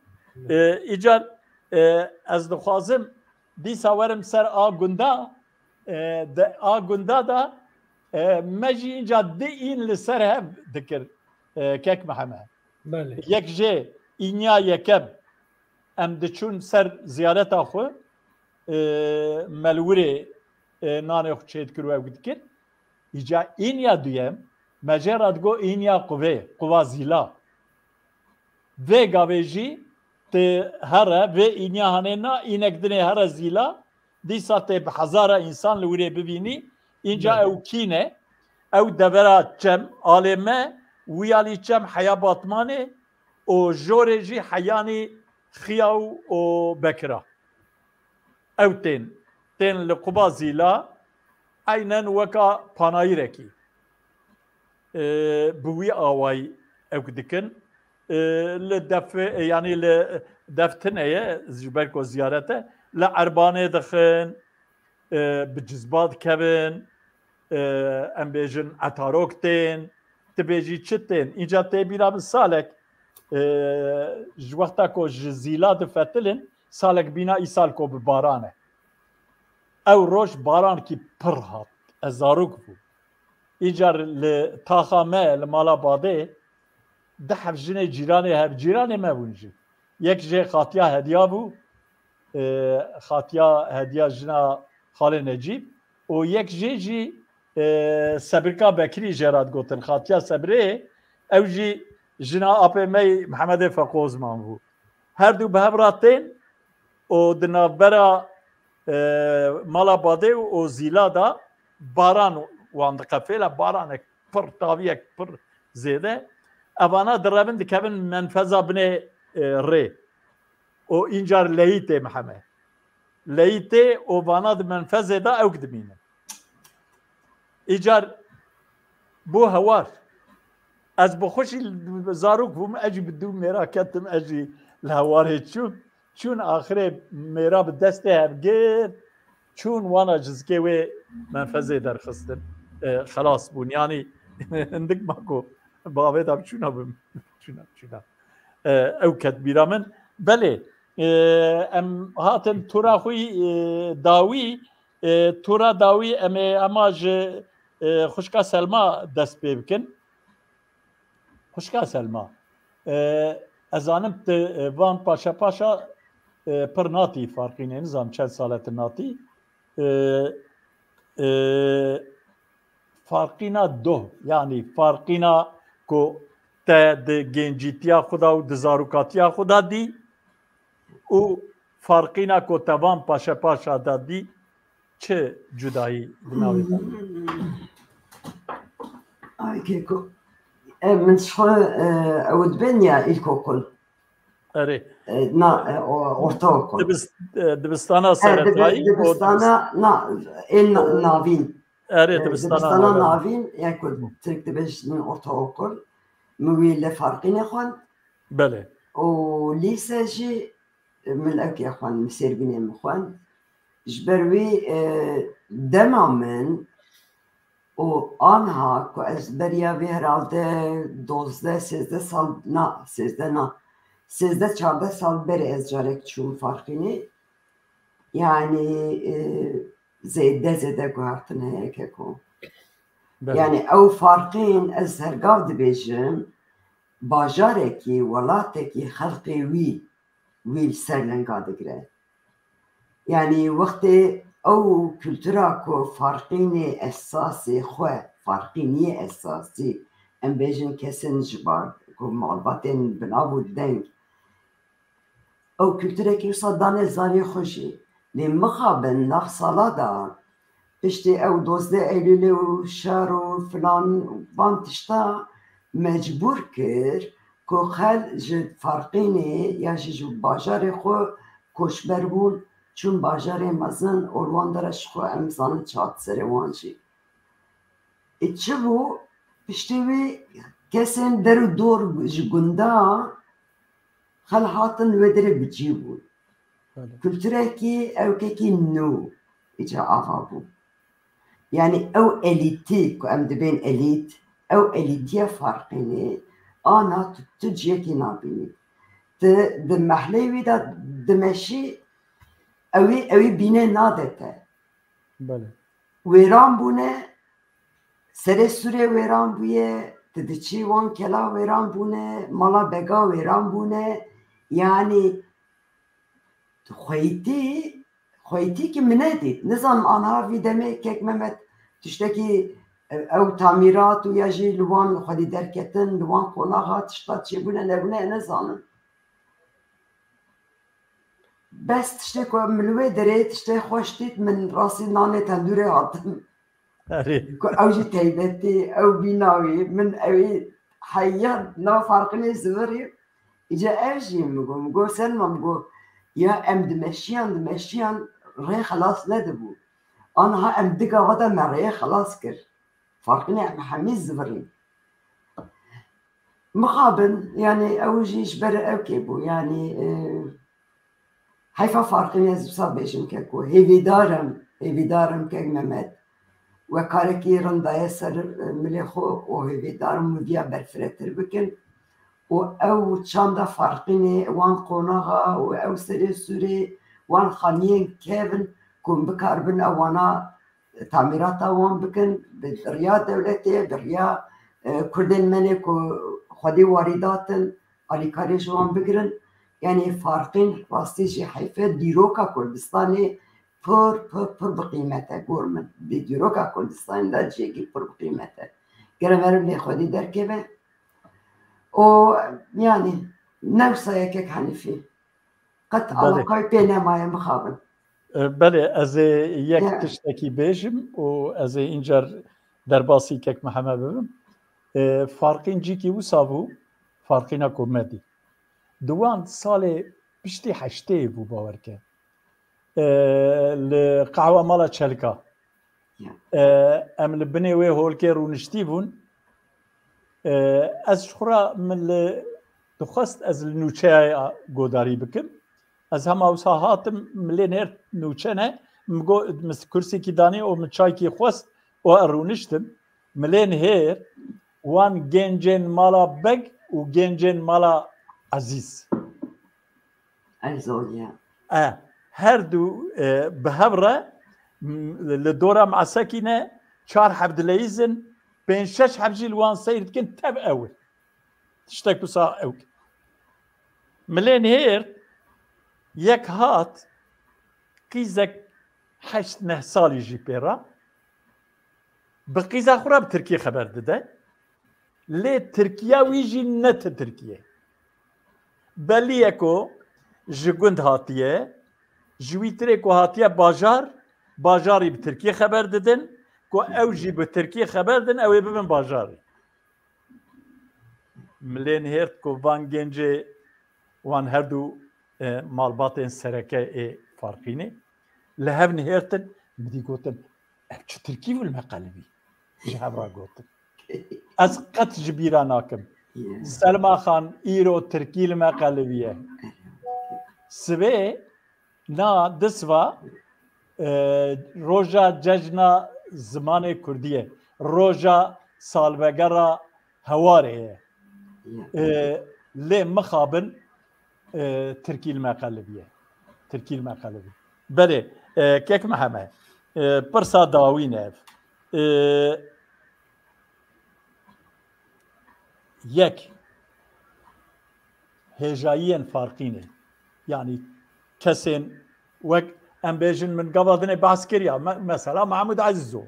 A: îcar ez dixwazim dîsa werim ser a gunda a gunda da me jî înca di în li ser hev dikir kek meheme yek jê înya yekem em diçûn ser ziyareta xwe melwirê nanê xwe çê dikir û ew dikir îca înya duyem me jê re digo înya quvê quva zîla vê gavê jî here vê înya hanê na înek dinê here zîla dîsa tê bi hezara însan li wirê bibînî înca ew kîne ew devera çem alê me wiyalî çem heya Batmanê û jorê jî heyanî xiya û bekira ew tên li quba zîla aynen weka panayîrekî bi wî awayî ew dikin li defê yanî li deftineye ji ber ku ziyarete li Erbanê dixin bi cizba dikevin em bêjin etarok tên tu bêjî çi tên înca tê bîra min salek جوقتا کو زیلاد فتلن سالک بینا ای سال کو بارانه او روش باران کی پر هات ازاروک بو ایجار لتاخامه لمالا باده ده حفجنه جیرانه هف جیرانه مبونجی یک جه خاطیا هدیا بو خاطیا هدیا جنا خاله نجیب و یک جه جی سبرکا بکری جراد گوتن خاطیا سبره او جی جنا اپی می محمد فقوز مان بو هر دو به هم راتین و دنابرا مالا باده و زیلا دا باران وان دقفیلا باران پر تاویک پر زیده اوانا درابن دکبن منفذا بنه ری و اینجار لیته محمد لیته و وانا د منفذه دا اوک دمینه ایجار بو هوار از بخوشی زاروک بوم اجی بدو میرا کتم اجی الهوار چون آخره میرا به دسته هفگیر چون وانا جزگه و منفذه در خستن خلاص بون یعنی اندک ماکو باوید هم چونا بم چونا او کت بیرا من بله ام هاتن تورا خوی داوی تورا داوی اما خوشکا سلما دست پی بکن خوشکا سلما ازانم وان پاشا پر ناتی فرقینه نظام چند سالت ناتی فرقینا دو یعنی فرقینا کو ته د گنجیتیا خدا و د زاروکاتیا خدا دی او فرقینا کو توان پاشا دادی چه جدایی بناوی
C: که من شخص اود بنیا الکوکل
A: اره
C: نا ortaokul
A: dibistana seretایی
C: dibistana na el navin
A: dibistana
C: navin yani Türk dibistana ortaokul مویل فرقی نخوان
A: بله
C: و لیسه جی ملک یخوان مسیربینه مخوان جبروی دمامن و آنها که از بریاوی هرالده 12-13 سال نه 13-14 سال بری از جارک چون فرقینی yani zeyde guartine keko yani ew farqên ez hergav dibêjim bajarekî welatekî xelqê wî ser lenga digire yani wextê ew kültura ku farqînê esasê xwe farqîniyê esasî em bêjin kesin ji bar ku malbatên binav û deng ew külturekî wisa danê zarê xwe jî lê mixabin nax sala da piştî ew 12 Eylûlê û şer û filan van tişta mecbûr kir ku xel ji farqînê ya jî ji bajarê xwe koçber bûn çûn bajarê mezin û wan dere ji xwe em zanin çi hat serê wan jî çi bû piştî wî kesên der û dor ji gunda xel hatin wê derê bicî bûn külturekî ewkekî nû îca ava bû yani ew elîtî ku em dibên elît ew elîtiya farqînê ana tu ciyekî nabînî di mehlê wî de dimeşî ew bînê nade te wêran bûne serê sûrê wêran bûye tu diçî wan kela wêran bûne mala bega wêran bûne yani xweytî ki min nedît nizanim anha vî demê kek Mehmet tiştekî ew tamîrat û ya jî li wan xwedî derketin li wan qonaxa tişta çêbûne nebûne nezanim bes tiştê ku min li wê derê tiştê xweş dît min rastî nanê tendûrê hatim ku ew jî taybetî ew bîna wî min ewî heya nav farqinê zivirî îca ev jî min got Selma min got ya em dimeşiyan rê xelas nedibû anha em digava de me rêyê xelas kir farqinê em hemî zivirîn mixabin yani ew jî ji ber ew kê bû yani heyfa farqinê ez wisa bêjim ke ku hêvîdarim kek Mehmet wekarekî rindaye ser milê xwe û hêvîdarim wî viya berfirehtir bikin û او چند فرقینه وان قوناغا و او سری سوری وان خانیین کیون کن بکاربن اوانا تعمیرات وان بکن بریا دولتی بریا کردن منه که خودی وارداتن آلیکاریش وان بگرن یعنی فرقین راستیش حیفه دیروکا کردستانی پر بقیمته گورمن دیروکا کردستانی دا جیگی پر بقیمته گرمرم لی خودی درکه به و يعني نفسه يكك حنفي قد علاقاي بينا ما مخابن
A: بله از یک تشتکی بیجم و از اینجا در باسی که محمد ببم فرقین جی کی وسابو فرقینا کومدی دوان سال پشتی حشته بو باور که لقعوه مالا چلکا ام لبنی وی هول که رونشتی بون از شخورا من دخواست از نوچه گوداری بکم از همه اوسا هاتم ملی نهر نوچه نه مثل کرسی کی دانی و من چای کی خواست و رونشتم ملی نهر وان گنجن مالا بگ و گنجن مالا عزیز
C: عزیزونیا
A: هر دو به هبره لدورا معساکینه 4 حبدلیزن بين 6 حبجي الوان سير كنت تاب اول تشتاك بصا اوك ملين هير يك هات قيزك 8 سالي جي بيرا بقيزة أخرى بتركيا خبر ده ليه تركيا ويجي نت تركيا بليكو جوند هاتيه جويتريكو هاتيه باجاري بتركيا خبر ددن کو اوجی به ترکیه خبر دن اوی ببین باجاری ملین هرت کو وان گنجه وان هر دو مالبات سرکه فرقینه لهب نهرتن بدی گوتن چه ترکیه ول مقلبی جهاب را گوتن از قط جبیرا ناکم سلما خان ایرو ترکیه مقلبیه سوی نا دسوا روجا ججنا زمان کردیه روجا سالوگرا هواره لی مخابن ترکی المقلبیه ترکی المقلبی بله کک محمد پرسا داوینه یک هجایین فرقینه یعنی کسین وک ام بیجن من قبل دني بعسكريا مثلا محمود عزو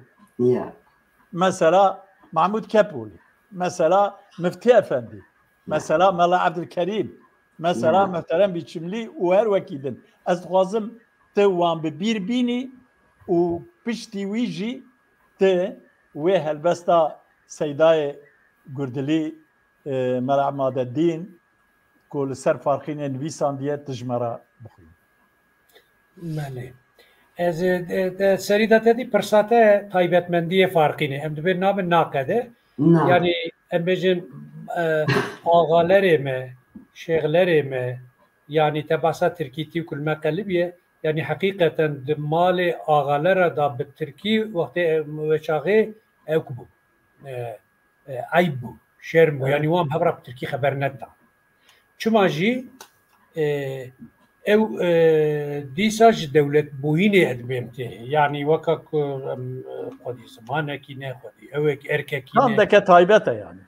A: مثلا محمود كابولي مثلا مفتي افندي مثلا ملا عبد الكريم مثلا محترم بيشملي وهر وكيدن از خوازم توان ببير بيني و بشتي ويجي ت وي هلبستا سيداي قردلي ملا عماد الدين كل سر فارقين نويسان ديت تجمرا بخوين
B: بله از سری داتی پرساته تایبەتمەندی فارقینه ام دبیر نام ناکده یعنی ام بجن آغالرمه شغلرمه یعنی تباسا ترکیتی کل مقلبیه یعنی حقیقتا مال آغالره دا به ترکی وقت وچاقه اوکبو عیبو شرمو یعنی وام هبرا به ترکی خبر ندا چما جی او دیساج دولت بوینه ادبیمته یعنی وقت خودی زمانه کی نه خودی او ارکه کی
A: نه دکه تایبته یعنی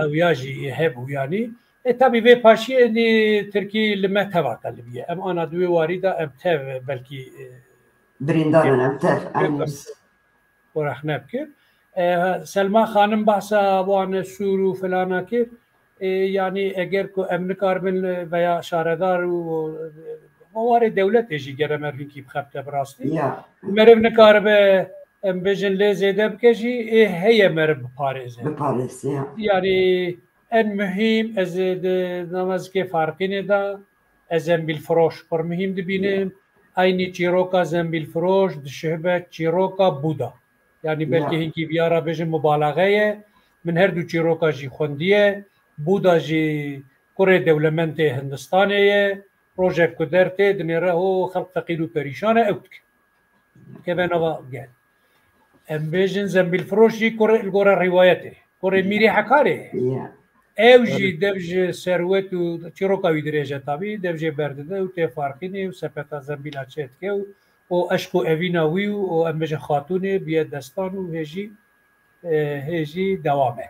B: او یا جی هبو یعنی tabii ve paşi ni Türkiye lime tevakali biye em ana duy varida em tev belki
C: برندارن em tev
B: ورح ki Selma Hanım bahsa bu suru falan ki yani eğer ko emnikarbin veya şaredar موارد devlet eji geremer ki bxapte brasti merev nikarbe em bejin le zede bkeji heye merev pareze yani en mühim ez namazke farkine da zembil froş پر mühim dibinin aynı çiroka zembil froş dişhbe çiroka buda yani belki hinki biyara bejin mübalağaya min her du çiroka ji xondiye buda ji Kore devlemente Hindistan'ye proje kuderte dinere o halk fakiru perişane evtk ke benava gel em bejin zembil froş ji Kore ilgora rivayete Kore miri hakare اوجی دوج ثروت و چیروکاوی درجه طبی دوج برده و تفارقینی و سپتا زنبیلا چت که و اشکو اویناوی و امبج خاتون بیاد دستان و هجی دوامه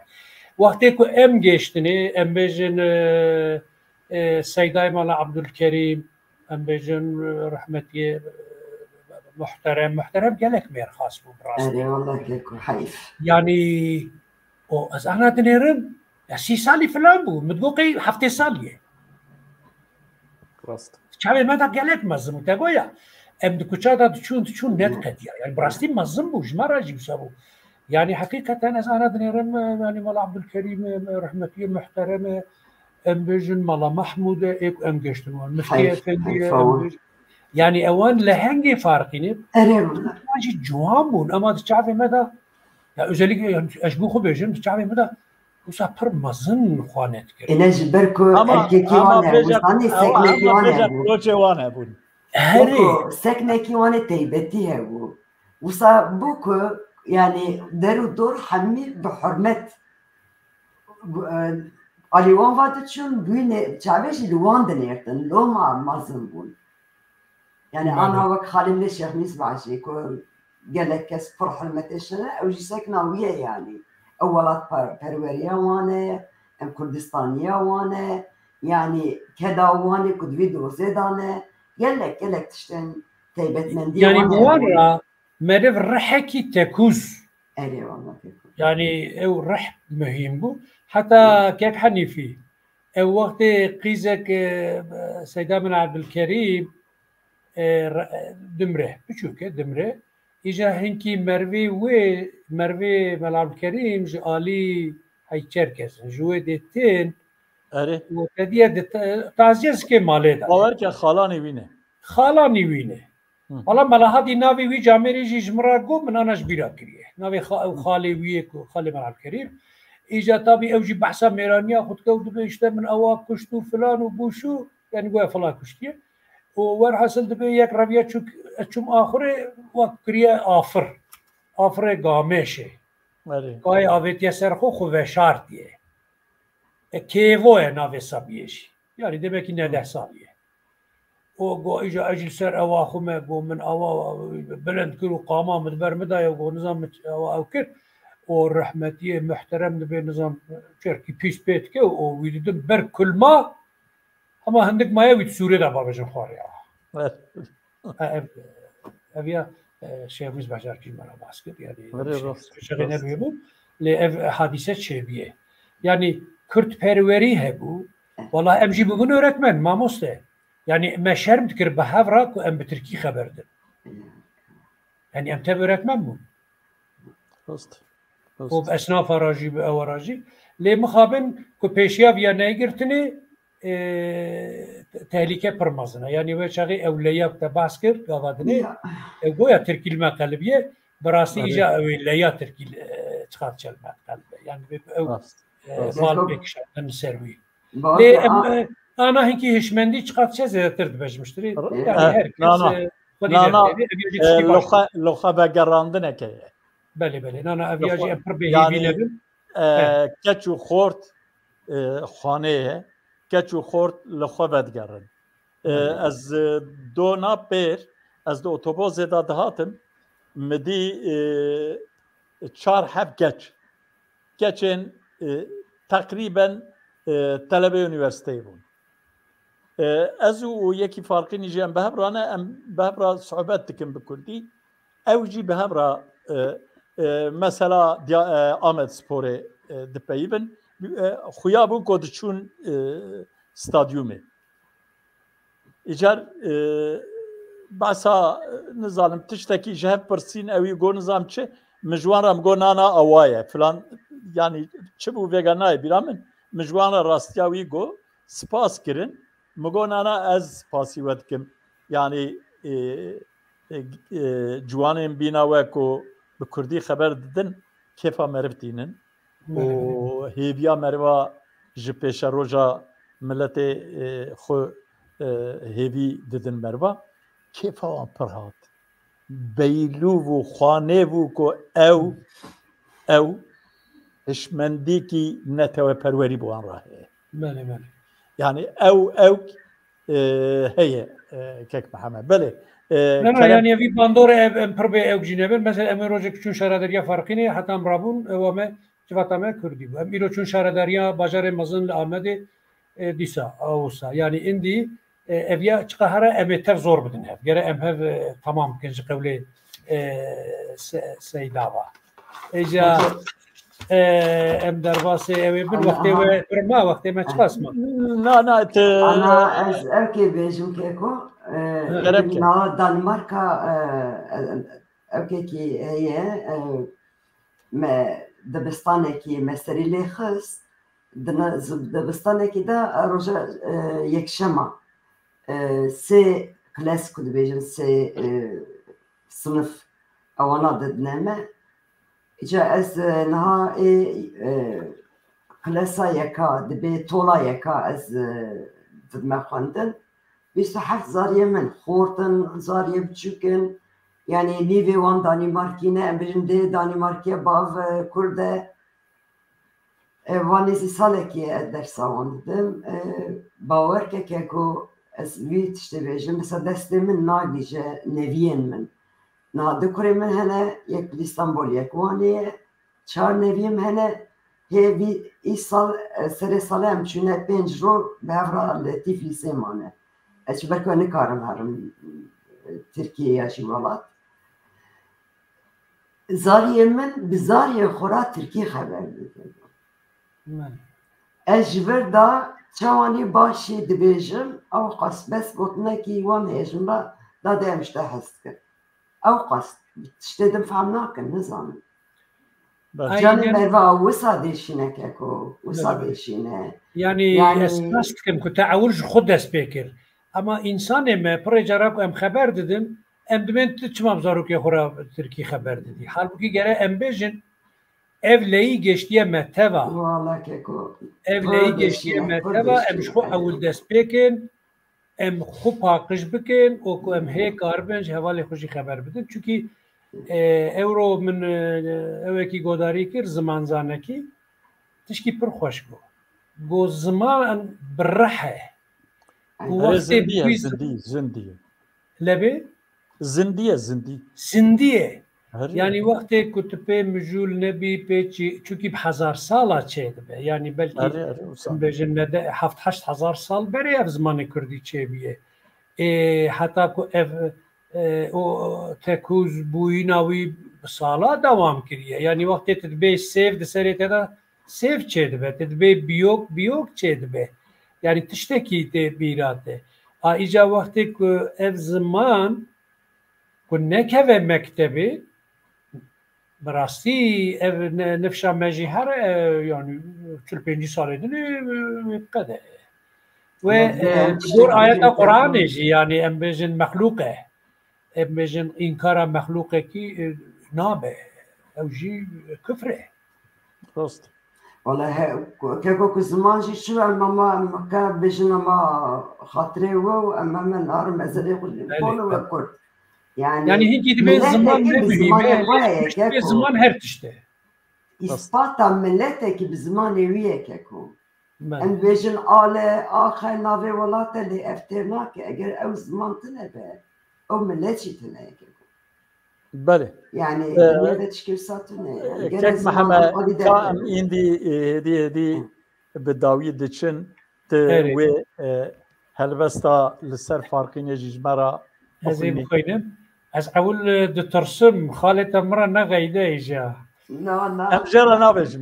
B: وقتی که ام گشتنه ام بجن سیدای مالا عبدالکریم ام بجن رحمتی محترم گلک میر خاص بود
C: اره والله که حیف
B: یعنی از انا دنیرم 30 سالی فلان بود متقوقي 7 سالیه
A: راست
B: چاوی مدا گلک مزم تا گویا ام دکوچا دا چون نت قدیا يعني براستی مزم بوش ما راجي بسبو يعني حقيقة از انا دنيرم يعني مالا عبدالكريم رحمتي محترمة ام بيجن مالا محمود ايك ام جشتن مفتي افندي يعني اوان لهنگي فارقيني راجي جوان بون اما تشعفي مدى özellikle eşbuğu bejim تشعفي مدى وسا پر مزن خوانت کرد
C: اینا جبرکو ارکیکی وانه بوستانی سکنکی وانه
A: بود
C: سکنکی وانه تیبتی هبو وسا بوکو يعني داروا دور حمي بحرمة اليوان فاتتشون بين شعبش الوان دنيرتن لو ما مازن بون يعني انا وك خالي من الشيخ مصباح شي كو قال لك كس فرح المتشنه او جي ساكنه ويا يعني اولات بروريا وانا ام كردستانيه وانا يعني كذا وانا كنت فيديو زيدانه قال لك تشتن تيبت مندي
B: يعني بورا مرف رحكي تكوز
C: اي والله
B: يعني او رح مهم بو حتى كيف حنيفي او وقت قيزك سيدنا من عبد الكريم دمره بشوكه دمره اجا هنكي مروي مال عبد الكريم جالي هاي تشركز جوه ديتين
A: اره
B: وتديه تعزيز كي ماله دا
A: باور که
B: خالاني وينه والله مالا هادي ناوي وي جامري جي جمرا گو من اناش بيرا كريه ناوي خالي ويكو خالي مال عبد الكريم اجا طبي اوجي بحثا ميرانيا خد كود بيشته من اوا كشتو فلان وبوشو يعني قوي فلان كشتيه وور حاصل دبي يك ربيا تشوم اخره وكريا افر قامشه قاي اويت يسر خو وشارتيه كيفو ناوي سابيش يعني دبي كي 9 ساليه وقو اجا اجل سر اوا خو من اوا بلند كيلو قامه مدبر مدايا ونظام او كر ورحمتيه محترم دبي نظام شركي بيس بيت كو ويدم بر كل ما اما هندك ما يويت سوري دا بابجن خواريا ابيا شيخ مصباح جاركي مرا باسكت يعني شغله نبيبو لحادثه شبيه يعني كرت پروری هبو والله امجي بقول öğretmen ماموسته يعني ما شرم تكر بهافراك وام بتركي خبردن يعني ام تب öğretmen بو وبأسناف راجي بأوراجي لي مخابن كو بيشيا فيا نيجرتني تهليكه برمزنا يعني وشغي اوليات تباسكر قادني قويا تركي المقلبيه براسي اجا اوليات تركي تخاط المقلب يعني مال بكش نسروي انا هيك هشمندي تخاط زياتر بجمشتري يعني
A: هر لوخا بقراندنه كي
B: بله انا ابياجي ابر به ليفل
A: كاتشو خورت خانه كاتشو خورت لخوا بدگرن از دو نابر از دو اتوبوس دا دهاتم مدی 4 هف گچن تقریبا طلبه یونیورسیتی بون از او یکی فرقی نیجیم بهبرانه ام بهبرا صعوبت دکم بکردی اوجی بهبرا مثلا آمد سپوره دپیبن خویا بو گودچون ستادیومه ایجار باسا نظام تشتکی جهب پرسین اوی گو نظام چه مجوان رام گو نانا اوایه فلان yani چه بو وگانای بیرامن مجوان راستیاوی گو سپاس کرن مگو نانا از سپاسی ودکم yani جوانم بیناوه کو به کردی خبر ددن کیفا مرفتینن و هیویا مروا جپیش روجا ملت خو هیوی ددن مروا کیفا وان پرهات بیلو و خانه و کو او هشمندێکی نەتەوە پەروەری بۆوان ڕاهەیە یعنی ئەو هەیە کەک محەممەد بەێ
B: ینی باندۆرە ئەم پڕ بێ ئەو جینەبن مەسەر ئەمە ڕۆژێک چون شارەدەریا فەرقینێ هەتام ڕابوون ئەوەمە جواتامە کوردی بوو ئەم ئیرۆ چون شارەداریا باژارێ مەزن لە ئامەدێ دیسا ئەوسا ینی ئیندی ئەڤیا چقە هەرە ئەمێ تەر زۆر بدن هەف گەرە ئەم هەv تەمام گەنج قەولێ سەیداوە ئێجا ئەم دەرباسێ ئەوێ بن وەختێوە برما وەختێمە چقاسمە
A: نانات
C: ئەوکێ بێژم کێکۆ دانمارکا ئەوکێکی هەیە دەبستانێکی مەسەری لێ خست دەبستانێکی دا ڕۆژە یەکشەمە سێ کلاسیک و دەبێژن سێ سنف ئەوانە دەدنەمە ئیجا ئەس نەها کلاسا یەکا دەبێ تۆڵا یەکا ئەس ددمە خوێندن 27 زاریە من خۆرتن زاریە بچووکن یعنی نیڤێ وان دانیمارکینە ئەم بژن دێ دانیمارکیە باڤ کوردە وانێزی ساڵێکی دەرساوان ددم باوەرکێکێک و ئەس وی تشتێ بێژم بەسە دەستێ من ناگیژە نەڤیên min دکورê min hene yek li İstanbul yek wanê çar neviyêm hene hê vî îsal serê salê em çûne 5 roj bi hevra li Tiflisê mane ez ji ber ku nikarim herim Tirkiyeyê jî welat zariyê min bi zariyê xwe ra Tirkî xeber dikin ez ji vir da çawanî başî dibêjim ew qas bes gotinekî wan hêjin da de em ji te hez dikin ئەو قەست شتێدم فام ناکەن نزانم جانی مەرڤا وسا دێشینەکەک و وسا دێشینە
B: ینی ئەس بکەم کو تەعەول ji خۆ dest pê kir ئەما ئینسانê me pirê carak em xeber didin em dimên tu çima bi zarokê xwe ra Tirkî xeber didî halbukî gere em bêjin ev leyî geştiye me teva ev leyî geştiye me teva em ji xwe ewil dest pêkin em xwe paqij bikin û ku em hê karibin ji hevalê xwe jî xeber bidin çûkî ewro min ewekî godarî kir zimanzanekî tişkî pir xweş bû got ziman bi rehe lebê zindiye yanî wextê ku tu pê mijûl nebî pê çûkî bi hezar sala çê dibe yanî belkî bêjin heft heşt hezar sal berê ev zimanê Kurdî çêbûye heta ku ev o tekûz bûyîna wî bi sala dewam kiriye yanî wextê tu dibê sêv di serê te de sêv çê dibe tu dibê biyok çê dibe yanî tiştekî tê bîra te a îca wextê ku ev ziman ku nekeve mektebê bi rastî ev nifşa me jî here yanî 45 salê dinê qede ve gor ayeta Qur'anê jî yanî em bêjin mexlûq e em bêjin înkara mexlûqekî nabe ew jî küfr e
A: rost
C: keko ku ziman jî çi em ka bêjin ema xatirê we û em hemen arim ezerê we Kurd
B: yani hinkî dibê ziman ne ziman her tişte
C: îspata milletekî bi zimanê wî yekek û em bêjin ale axay navê welatê lê ev têr nake eger ew ziman tune be ew millet jî tune yekek
A: belê
C: yani tişkîwsa tune
A: kek Mihemed em îndî hêdî bi dawî diçin ti wê helbesta li ser farqînê jî ji me ra
B: ez ê bixwînim ez ewil ditirsim xalê te min re neqeyde îja
A: em jera nabêjin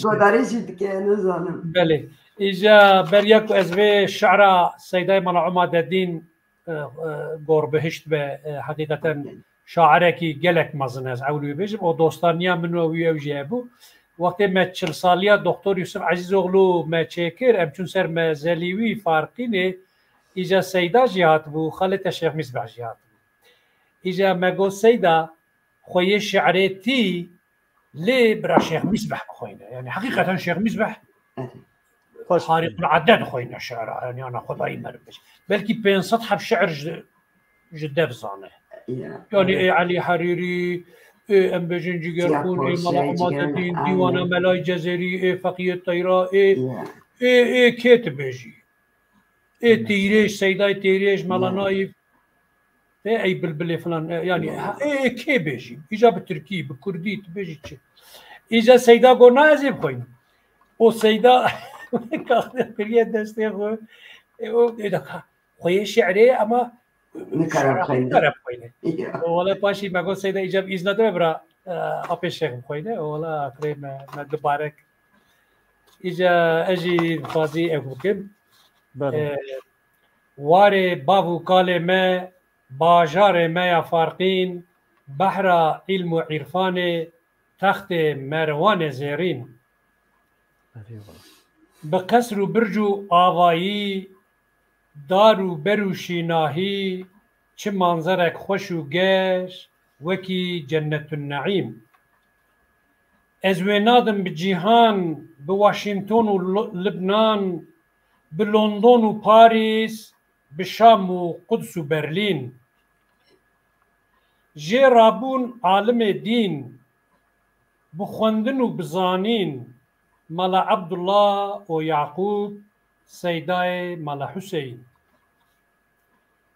C: godarî jî dike nizanim
B: belê îja beriya ku ez vê şe'ra Seydayê Mala Emadedîn gorbihişt be heqîqeten şairekî gelek mezin ez ewil wî bêjim o dostaniya min û wî ew jî hebû wextê me 40 saliya Doktor Yusuf Ezîzoğlu me çêkir em çûn ser me zelî wî farqînê îja Seyda jî hatibû xalê te Şêx Misbeh jî hatibû îja me got Seyda خوی شعرتی لی برا شیخ مصبح بخوینه یعنی حقیقتا شیخ مصبح خارق العدد خوینه شعره یعنی انا خدایی مرم بش بلکی 500 حب شعر جده بزانه یعنی علی حریری ام بجن جگر خون ملا عماد الدین دیوان ملای جزیری فقیه طیرا کت بجی تیرش سیدای تیرش ملا نایف ای بلبل فلان يعني كي بيجي اجا بالتركي بالكردي بيجي اجا سيدا قلنا ازيب خوين وسيدا كريه دستي خو اذا خوي شعري اما
C: نكرب
B: خوينه والله باشي ما قلت سيدا اجا باذن الله برا ابي شيخ خوينه والله كريم ما تبارك اجا اجي فازي ابوكم واري بابو قال ما باجار ما فارقين بحر علم و عرفان تخت مروان زيرين بقصر و برج و آوایی دار و بر و شیناهی چه منظرک خوش و گش وکی جنت النعیم از وینادم بجیهان بواشنطن و لبنان بلندن و پاریس بشام و قدس و برلین جی رابون عالم دین بخوندن و بزانین ملا عبدالله و یعقوب سیدای ملا حسین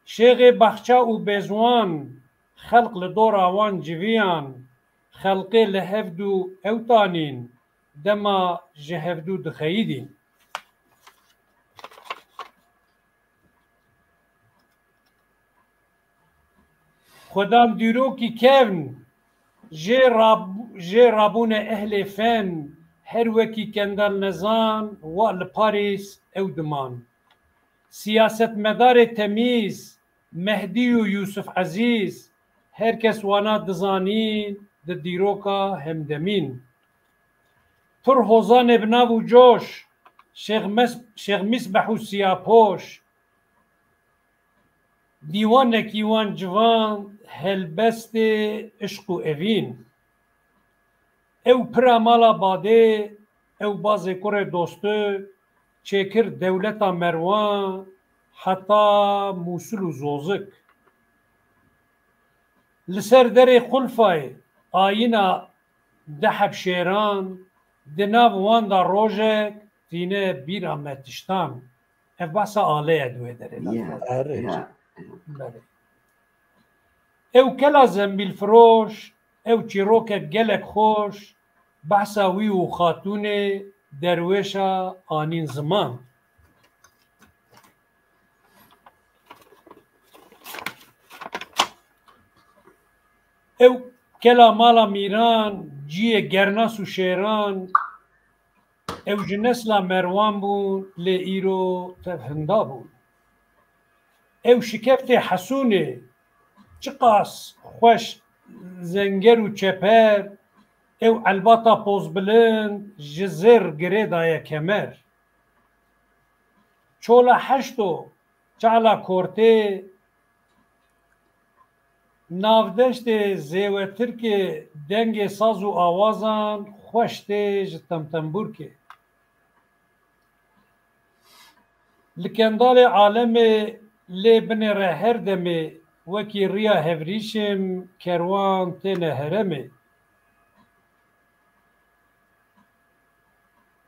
B: شیخ بخچا و بیزوان خلق لدور آوان جویان خلقی لهفدو اوتانین دما جهفدو دخیدین خدام دیرو کی کن جی رابون اهل فن هر وکی کندل نزان و لپاریس او دمان سیاست مدار تمیز مهدی و یوسف عزیز هر کس وانا دزانین د دیروکا همدمین پر حوزان بناو و جوش شیخ مصبح و سیاپوش دیوان کیوان جوان هلبست عشق و اوین او پرا مالا باده او بازی کور دوسته چکر دولتا مروان حتی موسول و زوزک لسر در خلفای آینا دحب شیران دناب وان دا روژک تینه بیرا متشتان اف باسا آله ادوه داره او کلا زنبیل فروش او چیروک گلک خوش بحثا وی و خاتون درویشا آنین زمان او کلا مالا میران جیه گرناس و شیران او جنسلا مروان بون لی ایرو تفهندا بون او شکفت حسونه چقاس خوش زنگر و چپر او الباتا پوز بلند جزر گره دای کمر چولا حشتو چالا کورته نافدشت زیوتر که دنگ ساز و آوازان خوشته جتمتنبور که لکندال عالم لی بن ره هر دمه وکی ریا هفریشم کروان تنه هرمه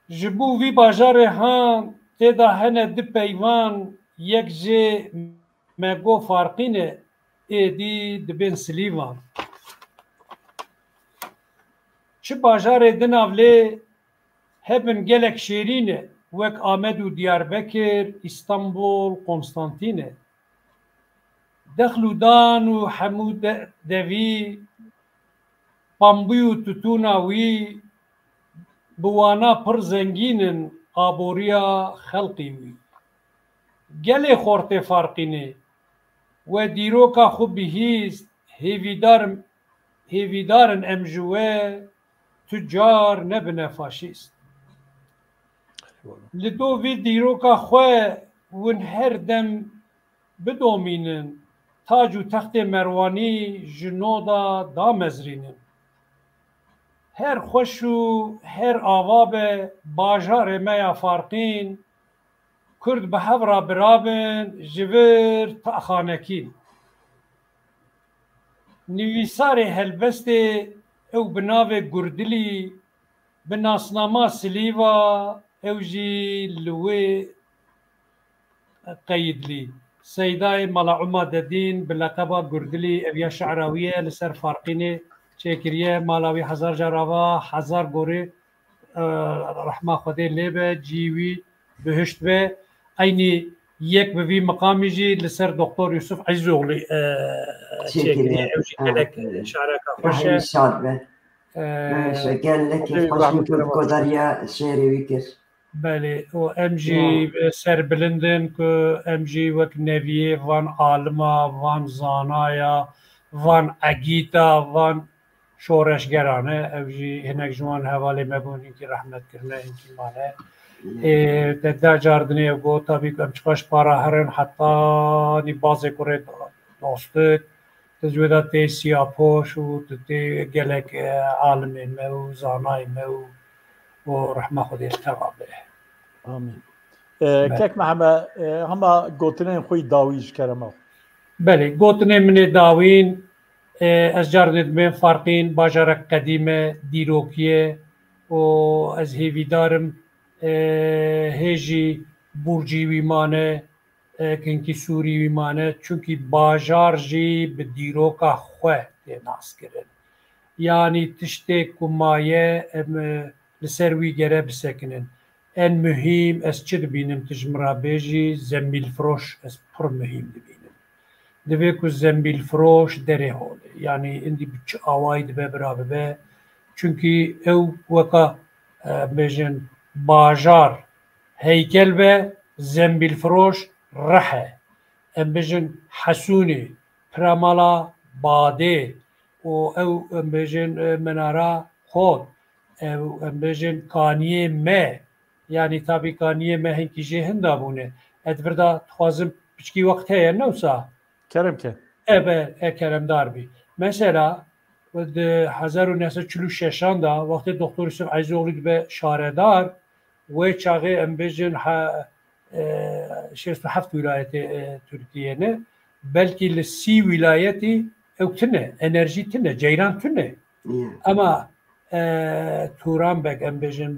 B: جبو وی باجار هان تدا هنه دی پیوان یک جه مگو فارقینه ایدی دبین سلیوان چه باجار دناوله هبن گلک شیرینه وک آمد و دیاربکر استانبول قسطنطینه دخلودان و حمود دوی پامبوی و توتوناوی بوانا پر زنگینن آبوریا خلقی وی گل خورت فارقینه و دیروکا خوب بهیست هیویدارن امجوه تجار نبنه فاشیست لدو وی دیروکا خواه ون هر دم بدومینن تاج و تخت مروانی جنودا دامزرینن هر خوش و هر آواب باجار میا فارقین کرد به هورا برابن جور تا خانکین نویسارê helbestê ew bi navê Gurdilî bi nasnama Silîva ew jî li wê qeyîdlî. Seydayê Mala Dedîn bi leqeba Gurdilî ev ya şeira wî ye li ser Farqînê çêkiriye mala wî hezar car ava hezar gorê rehma Xwedê lê be cî wî bihişt be aynî yek bi vî miqamî jî li ser Doktor Yusuf Ezîzoğlu çêkiriye ew jî gelek şeireka xweş e.
C: شاد به gelek xweşin Kurdariya şêrê wî kir.
B: Belê û em jî serbilindin ku em jî wek neviyê van alima, van zanaya, van egîta, van şoreşgeran e. Ew jî hinek ji wan hevalê me bûn hinkî rehmetkirine hinkî mane. Te deh car dinê ev got tabî ku em çiqaş para herin heta nî bazê kurê dostik ti ji wê de tê siyapoş û tu tê gelek alimên me û zanayê me û rehma Xwedê li teva be.
A: Amin. Kek me hema gotinên xwe dawî ji kerema.
B: Belê gotinê min ê dawîn ez carinê dibêm Farqîn bajarek qedîm e dîrokî ye û ez hêvîdarim hêjî Burcî wî mane kinkî Sûrî wî mane çunkî bajar jî bi dîroka xwe tê naskirin. Yani tiştê ku maye em li ser wî gere bisekinin. En mühim ez çi dibînim tu ji min re bêjî zembîlfiroş ez pir mühim dibînim. Divê ku zembîlfiroş derê holê yani indî bi çi awayî dibe bira bibe çunkî ew weka bêjin bajar heykel be zembîlfiroş rehe. Em bêjin Hesûnê piramala badê û ew em bêjin minara xod em bêjin kaniyê me yani tabî kaniyê me hinkî jê hinda bûne. Ez vir da dixwazim piçkî wext heye ne wisa?
A: Kerem ke.
B: Keremdar bî. Mesela di 1946 da wextê Doktor Yusuf Ezîzoğlu dibe şaredar wê çaxê em bêjin 67 wilayetê Tirkiyeyê belkî li 30 wilayetî ew tune enerjî tune ceyran tune ama Turanbek em bêjin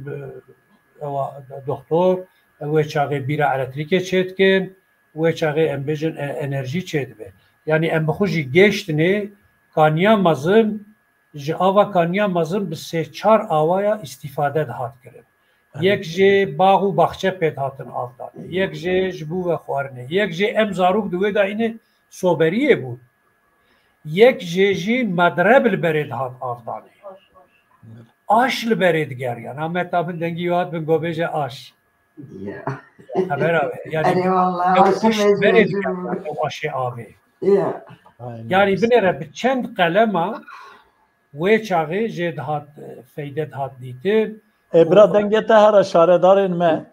B: doktor wê çaxê bîra elektrîkê çêdikin wê çaxê em bêjin enerjî çêdibe. Yani em bixwe jî geştinê kaniya mezin ji ava kaniya mezin bi 3-4 awaya îstîfade dihat kirin. Yek jê bax û baxçe pêd hatin avdanê, yek jê ji bo ve xwarinê, yek jê em zarok di wê daîne soberiyê bûn, yek jê jî medreb li berê dihat avdanê. Aş li berê digeriyan. Ahmet abin dengî hat bin gobêje aş. Heber abi. Yani berê digeriyan aşê avê. Yani binêre bi çend qelema wê çaxê jê dihat feyde dihat dîtin.
A: Ebra dengete her şaredarên me.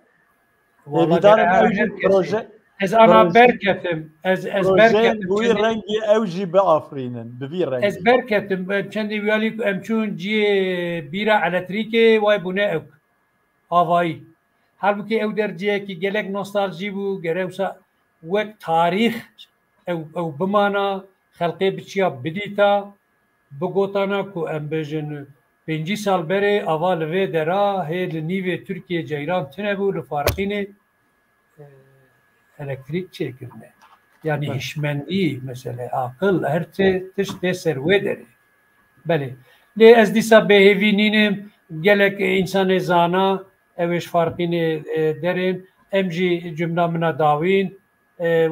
A: Evîdarim ew jî proje
B: ez ana berketim. Ez berketim.
A: Bu rengî ew jî biafrînin. Bi vî rengî.
B: Ez berketim. Çendî wiyalî em çûn ciyê bîra elektrîkê way bûne ew. Avayî. Halbuki ew derciyekî gelek nostaljî bû gere wisa wek tarîx ew bimana xelqê biçiya bidîta bigotana ku em bêjin 5 sal berê ava li vê dera hê li nîvê Tirkiye ceyran tune bû li Farqînê elektrik çêkirine. Yani hişmendî mesele aqil her tişt tê ser wê derê. Belê. Lê ez dîsa bêhêvî nînim gelek însanê zana ew ê ji Farqînê derên em jî cumla min a dawîn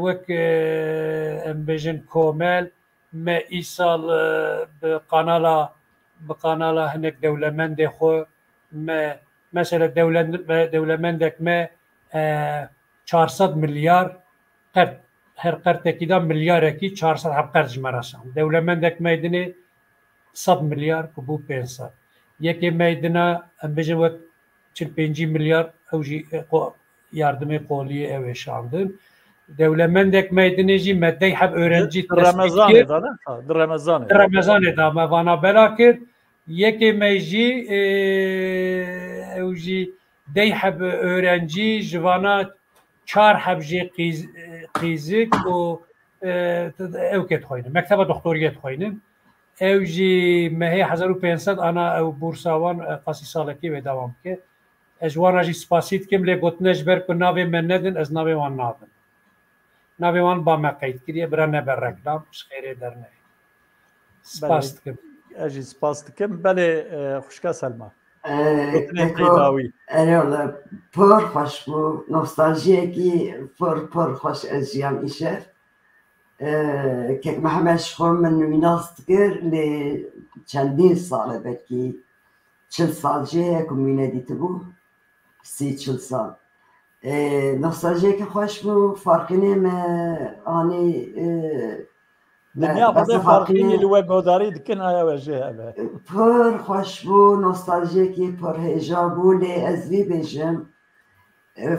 B: wek em bêjin komel me îsal bi kanala hinek dewlemendê xwe me mesela dewlemendek me 400 milyar qert her qertekî da milyarekî 400 qert ji me re şand. Dewlemendek me dinê 100 milyar ku bû 500. Yekê me dina em bêjin wek 45 milyar ew jî yardımê qoliyê ew ê şandin. Dewlemendek me dinê jî me dey heb öğrenci
A: Remezanê da
B: me vana bela kir. Yekê me jî ew jî dey heb öğrenci ji vana 4 heb jê qîzik û ew ket xwînin. Mekteba doktoriyê dixwînin. او جی مهی 1500 انا او بورساوان قاسی سالکی و دوام که اجوانا جی سپاسیت کم لی گوتنش بر که ناوی من ندن از ناوی وان نادن ناوی وان با مقید کریه برا نبر رکلام خیره در نه سپاس کم
A: اجی سپاس دکم بله خوشکا سلما
C: تکو اريولا پر خوش بو نوستالژی کی پر خوش از جیام ایشه که محمد شخور من ویناست گر لی چندین ساله بکی 40 سال جه کمینه دیت بو 40 سال نوستالژی که خوش بو فرقینه آنی
A: دنیا خود فرقینی لوه گوداری دکن آیا وجه
C: پر خوش بو نوستالژی که پر هجا بو لی از وی بجم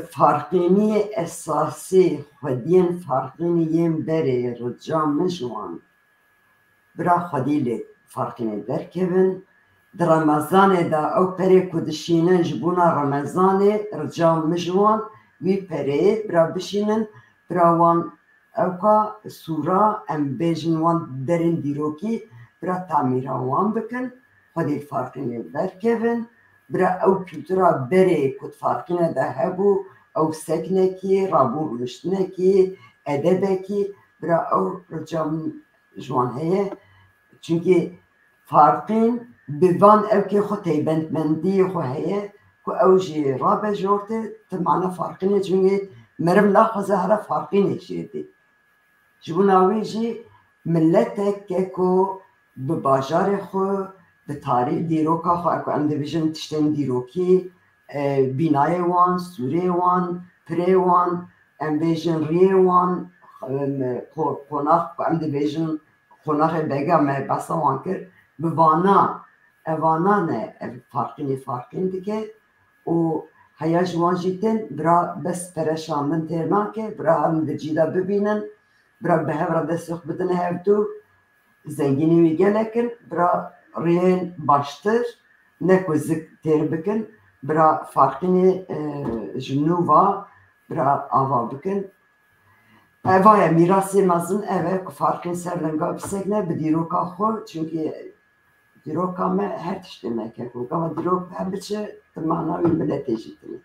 C: فرقینی اساسی خودین فرقینی یم بره رجام مجوان برا خودی لی فرقینی درکبن در رمضان دا او پره کدشینن جبونا رمضان رجام مجوان وی پره برا بشینن برا وان اوکا سورا ام بیجن وان درین دیروکی برا تعمیرا وان بکن خودی فرقینی درکبن برا او کلتورا بره کد فرقینه ده هبو او سکنه کی رابو رشتنه کی ادبه کی برا او رجام جوان هیه چونکه فرقین بوان او که خود تیبندمندی خو هیه که او جی رابه جورته تمعنا فرقینه چونکه مرم لاخوزه هره فرقینه شیده جبوناوی جی ملتک که که بباجار خو به تاریخ دیروکا خو اکو ام دیویژن تشتین دیروکی بینای وان، سوره وان، پره وان، ام بیژن ریه وان قناخ که ام دیویژن قناخ بگا مه بسا وان کر بوانا اوانا نه فرقین دیگه و هیا جوان جیتن برا بس پرشاندن ترنا که برا هم درجیدا ببینن برا به هفرا دستخ بدن هفتو زنگینی وی گلکن برا ریین باشتر نکو زک تیر بکن برا فرقین جنوبا برا آوا بکن اوه میراسی مزن اوه که فرقین سرلنگا بسکنه به دیروکا خور چونکه دیروکا ما هر تشتی مکه که دیروک هم بچه تمعناوی ملتی جیتنه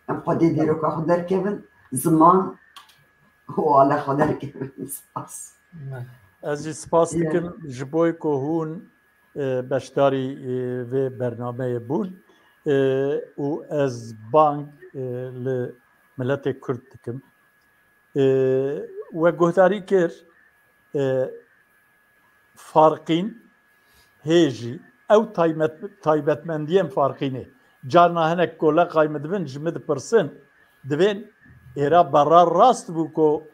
C: ام خودی دیروکا خود در کبن زمان و خود در کبن سپاس
A: از سپاس دکم جبوی که هون بشداری و برنامه بون و از بانک لملت کرد دکم و گهداری کر فارقین هیجی او تایبتمندیم فارقینه جارنا هنک کولا قایمت بن جمد پرسن دوین ایرا برار راست بو که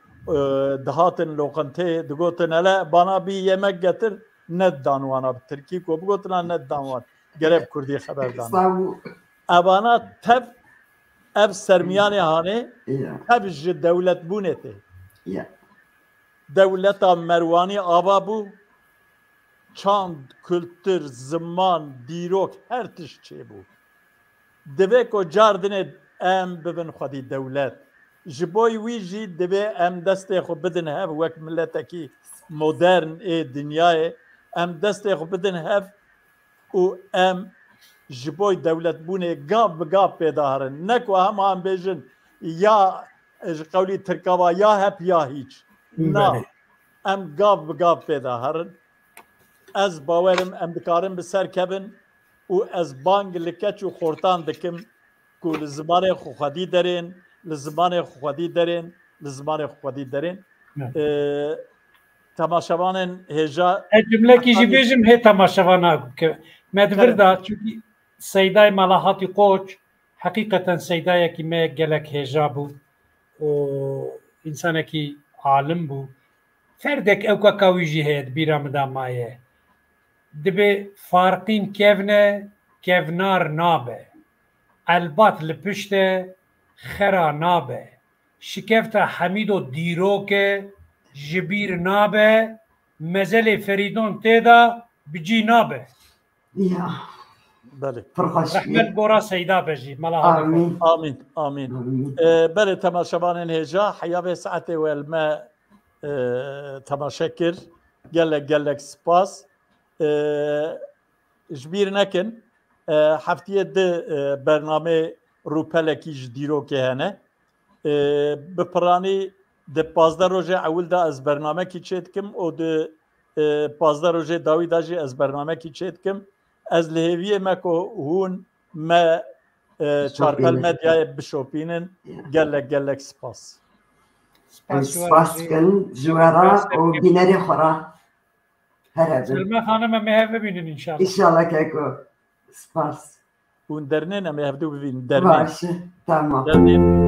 A: دهاتن لوقنته دگوتن الا بانا بی یمک گتر ند دانوانا بترکی کو بگوتنا ند دانوان گرب کردی خبر دان ابانا تب اب سرمیانی هانه تب ج دولت بونته دولتا مروانی آبا بو چاند کلتر زمان دیروک هر تش چه بو دوی کو جاردن ام ببن خودی دولت جبوی ویجی دوی ام دسته خو بدن هف وک ملتکی مدرن دنیای ام دسته خو بدن هف و ام جبوی دولت بونه گاب بگاب پیدا هرن نکو هم بیجن یا قولی ترکاوا یا هپ یا هیچ نا ام گاب بگاب پیدا هرن از باورم ام دکارم بسر کبن و از بانگ لکچ و خورتان دکم که لزمان خوخدی درین لزمان خوخدی درین لزمان خوخدی درین تماشاوان هجا
B: جمله کی جی بیجم هی تماشاوان که مدور دا چونکی سیدای ملاحاتی قوچ حقیقتا سیدای کی ما گلک هجا بو و انسان کی عالم بو فردک او که کویجی هید بیرام دا مایه دبی فارقین کevne kevnar nabe البات لپشت خرا نابه شکفت حمید و دیروک جبیر نابه مزل فریدون تیدا بجی نابه
A: بله
B: رحمت گورا سیدا بجی
C: آمین
A: آمین آمین بله تماشاوان هجا حیاب ساعت والما تماشاکر گلک سپاس جبیر نکن هفتیه ده برنامه روپلکی جدیرو که هنه بپرانی ده 15 روزه اول ده از برنامه کی چید کم و ده 15 روزه داوی داجی از برنامه کی چید کم از لهویه مکو هون ما چارپل مدیای بشوپینن گلک سپاس
C: سپاس کن جوارا و بینری خورا هر
B: سلمى خانم مهر ببینین انشالله
C: انشالله که سپاس
A: اون درنه نمی هفته ببین درنه
C: باشه تمام
A: درنه